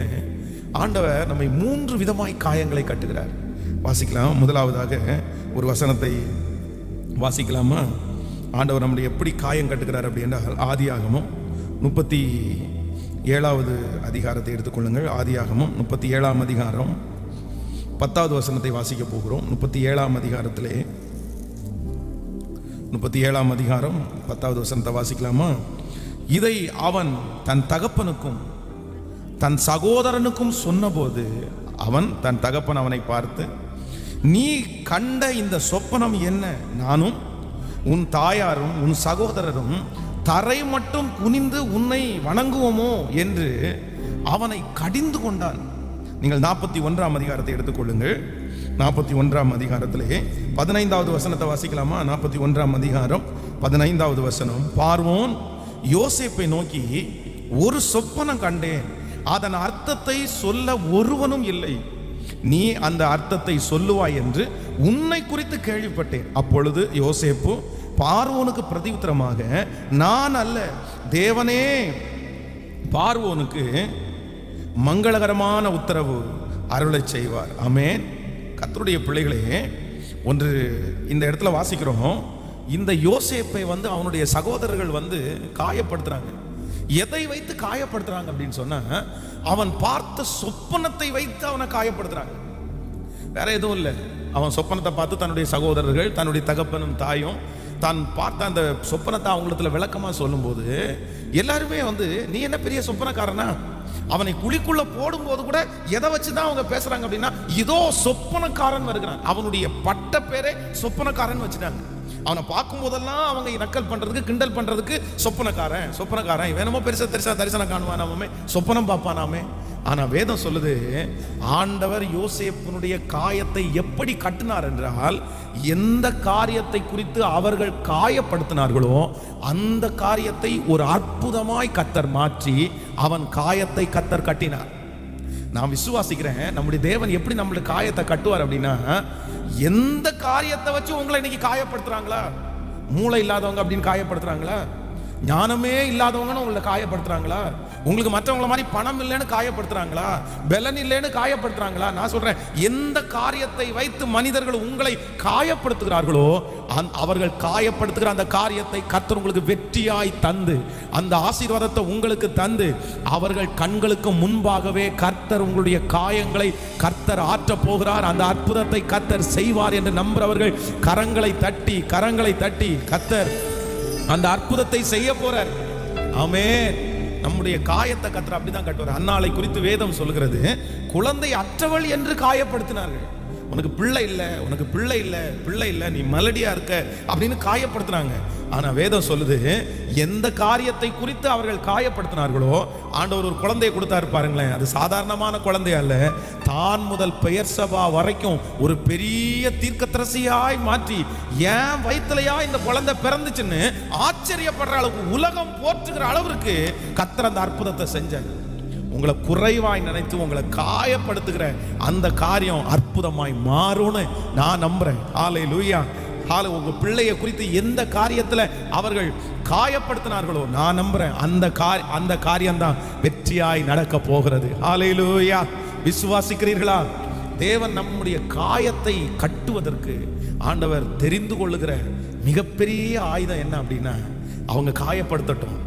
ஆண்டவர் நம்மை 3 விதமாய் காயங்களை கட்டுகிறார். வாசிக்கலாம். முதலாவதாக ஒரு வசனத்தை வாசிக்கலாமா? ஆண்டவர் நம்முடைய எப்படி காயம் கட்டுகிறார் அப்படி என்றால் ஆதியாகமம் 37வது அதிகாரத்தை எடுத்துக்கொள்ளுங்கள். ஆதியாகமம் 37ஆம் அதிகாரம் 10வது வசனத்தை வாசிக்க போகிறோம். 37ஆம் அதிகாரத்திலே 37ஆம் அதிகாரம் 10வது வசனத்தை வாசிக்கலாமா? இதை அவன் தன் தகப்பனுக்கும் தன் சகோதரனுக்கும் சொன்னபோது அவன் தன் தகப்பன் அவனை பார்த்து, நீ கண்ட இந்த சொப்பனம் என்ன? நானும் உன் தாயாரும் உன் சகோதரரும் தரை மட்டும் குனிந்து உன்னை வணங்குவோமோ என்று அவனை கடிந்து கொண்டான். நீங்கள் 41ஆம் அதிகாரத்தை எடுத்துக்கொள்ளுங்கள். 41ஆம் அதிகாரத்திலே 15வது வசனத்தை வாசிக்கலாமா? 41ஆம் அதிகாரம் 15வது வசனம். பார்வோன் யோசேப்பை நோக்கி, ஒரு சொப்பனம் கண்டேன், அதன் அர்த்தத்தை சொல்ல ஒருவனும் இல்லை. நீ அந்த அர்த்தத்தை சொல்லுவாய் என்று உன்னை குறித்து கேள்விப்பட்டேன். அப்பொழுது யோசேப்பு பார்வோனுக்கு பிரதியுத்தரமாக, நான் அல்ல, தேவனே பார்வோனுக்கு மங்களகரமான உத்தரவு அருளச் செய்வார். ஆமென். கர்த்தருடைய பிள்ளைகளே, ஒன்று இந்த இடத்துல வாசிக்கிறோம். இந்த யோசேப்பை அவனுடைய சகோதரர்கள் காயப்படுத்துறாங்க. எதை வைத்து காயப்படுத்துறாங்க அப்படின்னு சொன்னா, அவன் பார்த்த சொப்பனத்தை வைத்து அவனை காயப்படுத்துறாங்க. வேற எதுவும் இல்லை. அவன் சொப்பனத்தை பார்த்து தன்னுடைய சகோதரர்கள், தன்னுடைய தகப்பனும் தாயும் தான் பார்த்த அந்த சொப்பனத்தை அவங்களத்துல விளக்கமா சொல்லும் போது எல்லாருமே நீ என்ன பெரிய சொப்பனக்காரனா? அவனை குழிக்குள்ள போடும்போது கூட எதை வச்சுதான் அவங்க பேசுறாங்க அப்படின்னா, இதோ சொப்பனக்காரன் வருகிறான். அவனுடைய பட்ட பேரே சொப்பனக்காரன் வச்சுட்டாங்க. அவனை பார்க்கும் போதெல்லாம் அவங்க நக்கல் பண்றதுக்கு, கிண்டல் பண்றதுக்கு சொப்பனக்காரன் சொப்பனக்காரன், வேணுமோ பெருசா தரிசனம் காணுவானாமே, சொப்பனம் பார்ப்பானாமே. ஆனா வேதம் சொல்லுது, ஆண்டவர் யோசேப்பினுடைய காயத்தை எப்படி கட்டினார் என்றால், எந்த காரியத்தை குறித்து அவர்கள் காயப்படுத்தினார்களோ அந்த காரியத்தை ஒரு அற்புதமாய் கர்த்தர் மாற்றி அவன் காயத்தை கர்த்தர் கட்டினார். நான் விசுவாசிக்கிறேன், நம்முடைய தேவன் எப்படி நம்மளுடைய காயத்தை கட்டுவார் அப்படின்னா, எந்த காரியத்தை வச்சு உங்களை இன்னைக்கு காயப்படுத்துறாங்களா? மூளை இல்லாதவங்க அப்படின்னு காயப்படுத்துறாங்களா? ஞானமே இல்லாதவங்கன்னு உங்களை காயப்படுத்துறாங்களா? உங்களுக்கு மற்றவங்கள மாதிரி பணம் இல்லைன்னு காயப்படுத்துறாங்களா? பலன் இல்லைன்னு காயப்படுத்துறாங்களா? நான் சொல்றேன், எந்த காரியத்தை வைத்து மனிதர்கள் உங்களை காயப்படுத்துகிறார்களோ அவர்கள் காயப்படுத்துகிற அந்த காரியத்தை கர்த்தர் உங்களுக்கு வெற்றியாய் தந்து, அந்த ஆசீர்வாதத்தை உங்களுக்கு தந்து, அவர்கள் கண்களுக்கு முன்பாகவே கர்த்தர் உங்களுடைய காயங்களை கர்த்தர் ஆற்ற போகிறார். அந்த அற்புதத்தை கர்த்தர் செய்வார் என்று நம்புறவர்கள் கரங்களை தட்டி கர்த்தர் அந்த அற்புதத்தை செய்ய போறார். ஆமென். நம்முடைய காயத்தை கர்த்தர் அப்படிதான் கட்டுவார். அன்னாளை குறித்து வேதம் சொல்கிறது, குழந்தை அற்றவள் என்று காயப்படுத்தினார்கள். உனக்கு பிள்ளை இல்லை, நீ மலடியா இருக்க அப்படின்னு காயப்படுத்துறாங்க. ஆனா வேதம் சொல்லுது, எந்த காரியத்தை குறித்து அவர்கள் காயப்படுத்தினார்களோ ஆண்டவர் ஒரு குழந்தையை கொடுத்தாரு பாருங்களேன். அது சாதாரணமான குழந்தை அல்ல, தான் முதல் பெயர் சபா வரைக்கும் ஒரு பெரிய தீர்க்கதரிசியாய் மாற்றி, ஏன் வயிற்றுலையா இந்த குழந்தை பிறந்துச்சுன்னு ஆச்சரியப்படுற அளவுக்கு, உலகம் போற்றுகிற அளவிற்கு கர்த்தர் அந்த அற்புதத்தை செஞ்சார். உங்களை குறைவாய் நினைத்து உங்களை காயப்படுத்துகிற அந்த காரியம் அற்புதமாய் மாறும்னு நான் நம்புறேன். ஹல்லேலூயா. உங்க பிள்ளைய குறித்து எந்த காரியத்துல அவர்கள் காயப்படுத்தினார்களோ நான் நம்புறேன் அந்த காரியம்தான் வெற்றியாய் நடக்க போகிறது. ஹல்லேலூயா. விசுவாசிக்கிறீர்களா? தேவன் நம்முடைய காயத்தை கட்டுவதற்கு ஆண்டவர் தெரிந்து கொள்ளுகிற மிகப்பெரிய ஆயுதம் என்ன அப்படின்னா, அவங்க காயப்படுத்தட்டும்.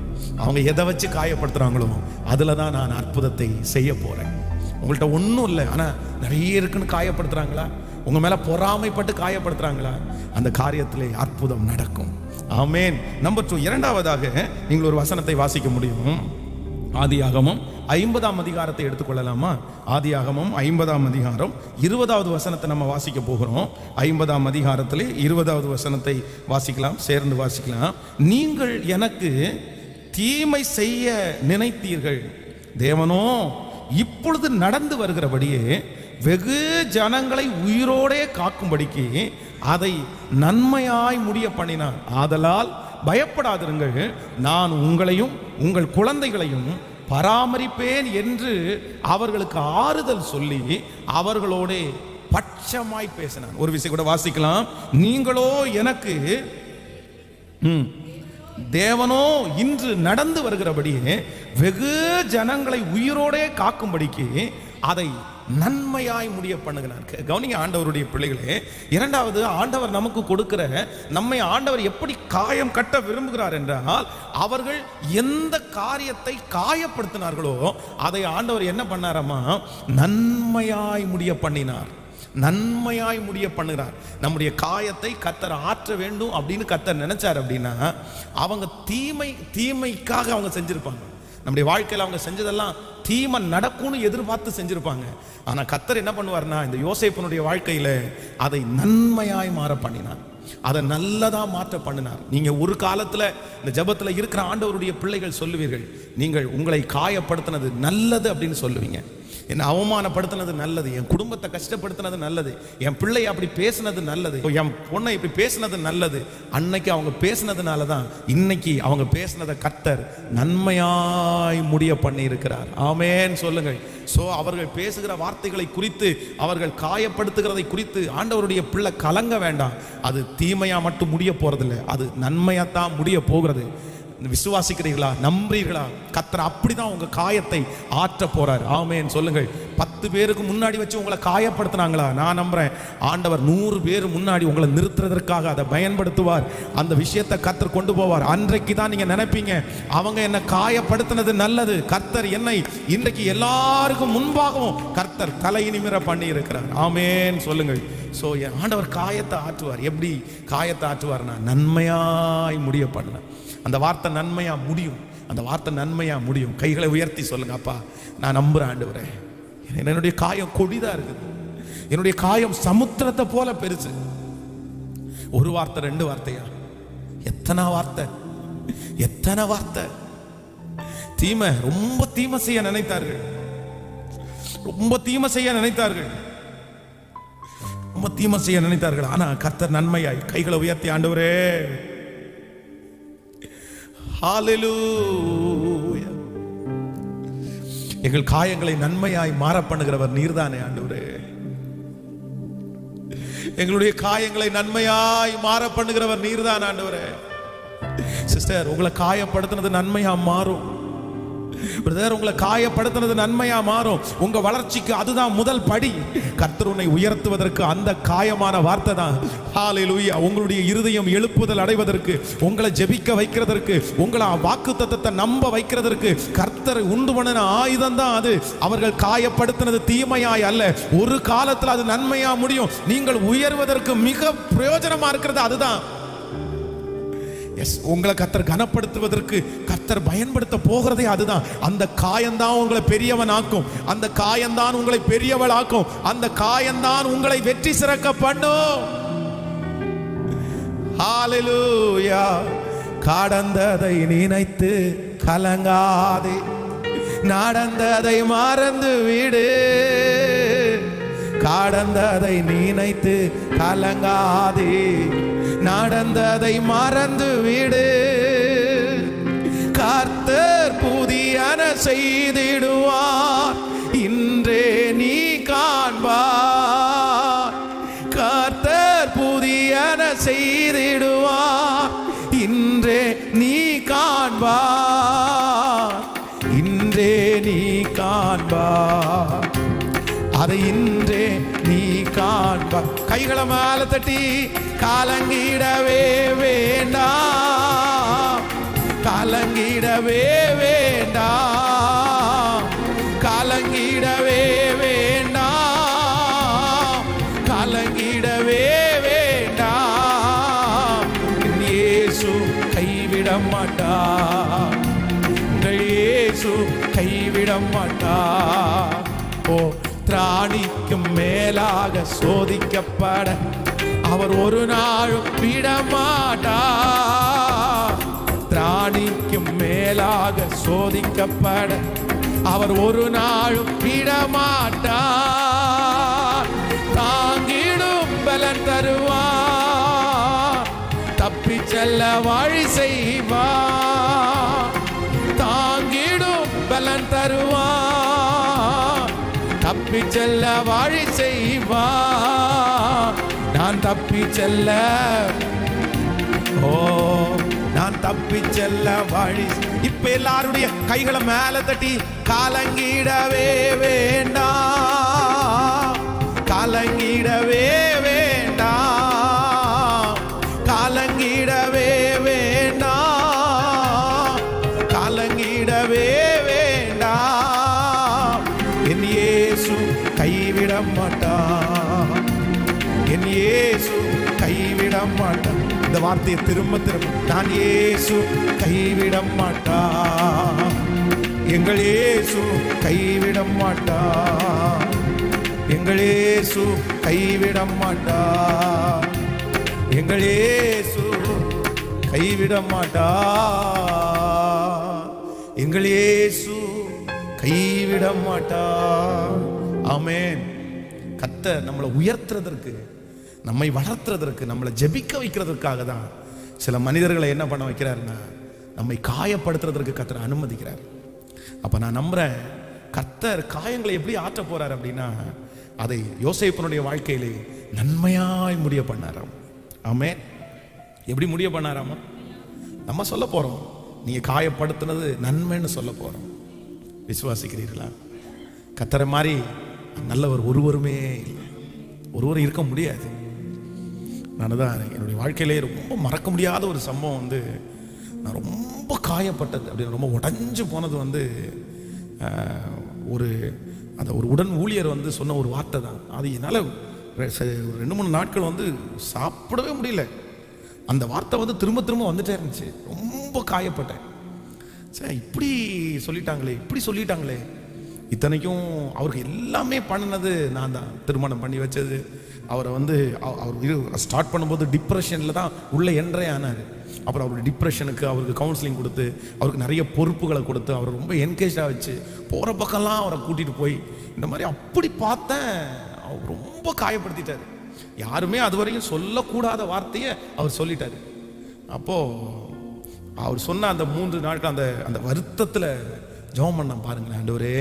அவங்க எதை வச்சு காயப்படுத்துறாங்களோ அதுல தான் நான் அற்புதத்தை செய்ய போறேன். உங்கள்கிட்ட ஒன்றும் இல்லை, ஆனா நிறைய இருக்குன்னு காயப்படுத்துறாங்களா? உங்க மேல பொறாமைப்பட்டு காயப்படுத்துறாங்களா? அந்த காரியத்திலே அற்புதம் நடக்கும். ஆமென். நம்பர் 2, இரண்டாவதாக நீங்கள் ஒரு வசனத்தை வாசிக்க முடியும். ஆதியாகமம் 50ஆம் அதிகாரத்தை எடுத்துக்கொள்ளலாமா? ஆதியாகமம் 50ஆம் அதிகாரம் 20வது வசனத்தை நம்ம வாசிக்க போகிறோம். 50ஆம் அதிகாரத்திலே 20வது வசனத்தை வாசிக்கலாம், சேர்ந்து வாசிக்கலாம். நீங்கள் எனக்கு தீமை செய்ய நினைத்தீர்கள், தேவனோ இப்பொழுது நடந்து வருகிறபடியே வெகு ஜனங்களை உயிரோடே காக்கும்படிக்கு அதை நன்மையாய் முடிய பண்ணினார். ஆதலால் பயப்படாதிருங்கள், நான் உங்களையும் உங்கள் குழந்தைகளையும் பராமரிப்பேன் என்று அவர்களுக்கு ஆறுதல் சொல்லி அவர்களோட பட்சமாய் பேசினான். ஒரு விஷயம் கூட வாசிக்கலாம். நீங்களோ எனக்கு தேவனோ இன்று நடந்து வருகிறபடியே வெகு ஜனங்களை உயிரோடே காக்கும்படிக்கு அதை நன்மையாய் முடிய பண்ணுகிறார். கவனிங்க ஆண்டவருடைய பிள்ளைகளே, இரண்டாவது ஆண்டவர் நமக்கு கொடுக்கிற நம்மை ஆண்டவர் எப்படி காயம் கட்ட விரும்புகிறார் என்றால், அவர்கள் எந்த காரியத்தை காயப்படுத்தினார்களோ அதை ஆண்டவர் என்ன பண்ணாரமா, நன்மையாய் முடிய பண்ணினார். நன்மையாய் முடிய பண்ணுகிறார். நம்முடைய காயத்தை கர்த்தர் ஆற்ற வேண்டும் அப்படின்னு கர்த்தர் நினைச்சார் அப்படின்னா, அவங்க தீமைக்காக அவங்க செஞ்சிருப்பாங்க. நம்முடைய வாழ்க்கையில் அவங்க செஞ்சதெல்லாம் தீமை நடக்கும்னு எதிர்பார்த்து செஞ்சிருப்பாங்க. ஆனா கர்த்தர் என்ன பண்ணுவார்னா, இந்த யோசேப்பினுடைய வாழ்க்கையில அதை நன்மையாய் மாற பண்ணினார், அதை நல்லதா மாற்ற பண்ணினார். நீங்க ஒரு காலத்துல இந்த ஜெபத்துல இருக்கிற ஆண்டவருடைய பிள்ளைகள் சொல்லுவீர்கள், நீங்கள் உங்களை காயப்படுத்தினது நல்லது அப்படின்னு சொல்லுவீங்க. என்னை அவமானப்படுத்தினது நல்லது, என் குடும்பத்தை கஷ்டப்படுத்தினது நல்லது, என் பிள்ளை அப்படி பேசினது நல்லது, என் பொண்ணை இப்படி பேசினது நல்லது. அன்னைக்கு அவங்க பேசினதுனால தான் இன்னைக்கு அவங்க பேசினதை கர்த்தர் நன்மையாய் முடிய பண்ணி இருக்கிறார். ஆமென் சொல்லுங்கள். சோ அவர்கள் பேசுகிற வார்த்தைகளை குறித்து, அவர்கள் காயப்படுத்துகிறதை குறித்து ஆண்டவருடைய பிள்ளை கலங்க வேண்டாம். அது தீமையா மட்டும் முடிய போறதில்லை, அது நன்மையாத்தான் முடிய போகிறது. விசுவாசிக்கிறீர்களா? நம்புறீர்களா? கர்த்தர் அப்படிதான் உங்க காயத்தை ஆற்ற போறார். ஆமென் சொல்லுங்கள். 10 பேருக்கு முன்னாடி வச்சு உங்களை காயப்படுத்தினாங்களா? நான் நம்புறேன் ஆண்டவர் 100 பேர் முன்னாடி உங்களை நிறுத்துறதற்காக அதை பயன்படுத்துவார். அந்த விஷயத்தை கர்த்தர் கொண்டு போவார். அன்றைக்கு தான் நீங்க நினைப்பீங்க, அவங்க என்ன காயப்படுத்தினது நல்லது, கர்த்தர் என்னை இன்றைக்கு எல்லாருக்கும் முன்பாகவும் கர்த்தர் தலை நிமிர பண்ணி இருக்கிறார். ஆமென் சொல்லுங்கள். சோ ஆண்டவர் காயத்தை ஆற்றுவார். எப்படி காயத்தை ஆற்றுவார்னா, நன்மையாய் முடிய பண்ண. அந்த வார்த்தை நன்மையா முடியும், அந்த வார்த்தை நன்மையா முடியும். கைகளை உயர்த்தி சொல்லுங்க, அப்பா நான் நம்புறேன் ஆண்டவரே, என்னுடைய காயம் கொடிதா இருக்குது, என்னுடைய காயம் சமுத்திரத்தை போல பெருசு. ஒரு வார்த்தை 2 வார்த்தையா? எத்தனை வார்த்தை, எத்தனை வார்த்தை. தீமை, ரொம்ப தீமை செய்ய நினைத்தார்கள், ரொம்ப தீமை செய்ய நினைத்தார்கள், ரொம்ப தீமை செய்ய நினைத்தார்கள். ஆனா கர்த்தர் நன்மையாய் கைகளை உயர்த்தி, ஆண்டவரே ஹல்லேலூயா, எங்கள் காயங்களை நன்மையாய் மாற பண்ணுகிறவர் நீர்தானே ஆண்டவரே. எங்களுடைய காயங்களை நன்மையாய் மாற பண்ணுகிறவர் நீர்தான் ஆண்டவரே. சிஸ்டர், உங்களை காயப்படுத்தினது நன்மையா மாறும். பிரதர், உங்களை காயப்படுத்தினது நன்மையா மாறும். உங்க வளர்ச்சிக்கு அதுதான் முதல் படி. கர்த்தர் உன்னை உயர்த்துவதற்கு அந்த காயமான வார்த்தை தான். ஹல்லேலூயா. உங்களுடைய இருதயம் எழுப்புதல் அடைவதற்கு, உங்களை ஜெபிக்க வைக்கிறதற்கு, உங்களை வாக்குத்தத்தத்தை நம்ப வைக்கிறதற்கு கர்த்தர் உண்டு பண்ணின ஆயுதம் தான் அது. அவர்கள் காயப்படுத்தினது தீமையாய் அல்ல, ஒரு காலத்தில் அது நன்மையா முடியும். நீங்கள் உயர்வதற்கு மிக பிரயோஜனமா இருக்கிறது அதுதான். உங்களை கர்த்தர் கனப்படுத்துவதற்கு கர்த்தர் பயன்படுத்த போகிறதே அதுதான். அந்த காயம்தான் உங்களை பெரியவன் ஆக்கும், அந்த காயம்தான் உங்களை பெரியவள் ஆக்கும், அந்த காயம்தான் உங்களை வெற்றி சிறக்க பண்ணும். ஹல்லேலூயா. கடந்ததை நினைத்து கலங்காதே, நடந்ததை மறந்து விடு. கடந்ததை நினைத்து கலங்காதே, நடந்ததை மறந்து விடு. கர்த்தர் புதியன செய்திடுவார், இன்றே நீ காண்பார். கர்த்தர் புதியன செய்திடுவார், இன்றே நீ காண்பார், இன்றே நீ காண்பார், அதை இன்றே நீ காண்பார். கைகளை மேல தட்டி கலங்கிடவே வேண்டாம், கலங்கிடவே வேண்டாம், கலங்கிடவே வேண்டாம், கலங்கிடவே வேண்டாம். இயேசு கைவிட மாட்டார், இயேசு கைவிட மாட்டார். ஓ, திராணிக்கும் மேலாக சோதிக்கப்பட அவர் ஒரு நாளும் விடமாட்டார். திராணிக்கும் மேலாக சோதிக்கப்பட அவர் ஒரு நாளும் விடமாட்டார். தாங்கிடும் பலன் தருவார், தப்பி செல்ல வழி செய்வார். தாங்கிடும் பலன் தருவார், தப்பி செல்ல வழி செய்வார். நான் தப்பி செல்ல, ஓ நான் தப்பி செல்ல வழி. இப்ப எல்லாருடைய கைகளை மேல தட்டி கலங்கிடவே வேண்டாம், கலங்கிடவே வேண்டாம், கலங்கிடவே வேண்டாம், கலங்கிடவே வேண்டாம். என் இயேசு கைவிட மாட்டார், என் இயேசு கைவிட மாட்டார். இந்த வார்த்தையை திரும்ப திரும்ப, நான் இயேசு கைவிட மாட்டார், எங்கள் இயேசு கைவிட மாட்டார், எங்கள் இயேசு கைவிட மாட்டார், எங்கள் இயேசு கைவிட மாட்டார், எங்கள் இயேசு கைவிட மாட்டார். ஆமென். கர்த்தர் நம்மளை உயர்த்துறதற்கு, நம்மை வளர்த்துறதற்கு, நம்மளை ஜெபிக்க வைக்கிறதுக்காக தான் சில மனிதர்களை என்ன பண்ண வைக்கிறாருன்னா, நம்மை காயப்படுத்துறதற்கு கர்த்தர் அனுமதிக்கிறார். அப்ப நான் நம்புறேன், கர்த்தர் காயங்களை எப்படி ஆற்ற போறார் அப்படின்னா, அதை யோசேப்பினுடைய வாழ்க்கையிலே நன்மையாய் முடிய பண்ணாராம். ஆமென். எப்படி முடிய பண்ணாராமா? நம்ம சொல்ல போறோம், நீங்க காயப்படுத்தினது நன்மைன்னு சொல்ல போறோம். விசுவாசிக்கிறீர்களா? கர்த்தரை மாதிரி நல்லவர் ஒருவருமே இல்லை, ஒருவரும் இருக்க முடியாது. நான் தான் என்னுடைய வாழ்க்கையிலே ரொம்ப மறக்க முடியாத ஒரு சம்பவம் வந்து, நான் ரொம்ப காயப்பட்டது அப்படின்னு ரொம்ப உடைஞ்சு போனது வந்து, ஒரு அந்த ஒரு உடன் ஊழியர் வந்து சொன்ன ஒரு வார்த்தை தான். அது என்னால் 2-3 நாட்கள் வந்து சாப்பிடவே முடியல. அந்த வார்த்தை வந்து திரும்ப திரும்ப வந்துட்டே இருந்துச்சு. ரொம்ப காயப்பட்டேன். சரி, இப்படி சொல்லிட்டாங்களே, இப்படி சொல்லிட்டாங்களே. இத்தனைக்கும் அவருக்கு எல்லாமே பண்ணினது நான் தான். திருமணம் பண்ணி வச்சது, அவரை வந்து அவர் ஸ்டார்ட் பண்ணும்போது டிப்ரெஷனில் தான் உள்ளே என்ட்ரே ஆனார். அப்புறம் அவருக்கு டிப்ரெஷனுக்கு அவருக்கு கவுன்சிலிங் கொடுத்து, அவருக்கு நிறைய பொறுப்புகளை கொடுத்து, அவரை ரொம்ப என்கேஜாக வச்சு போகிற பக்கம்லாம் அவரை கூட்டிகிட்டு போய் இந்த மாதிரி அப்படி பார்த்தேன். அவர் ரொம்ப காயப்படுத்திட்டார். யாருமே அது வரைக்கும் சொல்லக்கூடாத வார்த்தையை அவர் சொல்லிட்டார். அப்போது அவர் சொன்ன அந்த 3 நாட்கள் அந்த அந்த வருத்தத்தில் ஜெபம் பண்ண பாருங்களேன். ஆண்டவரே,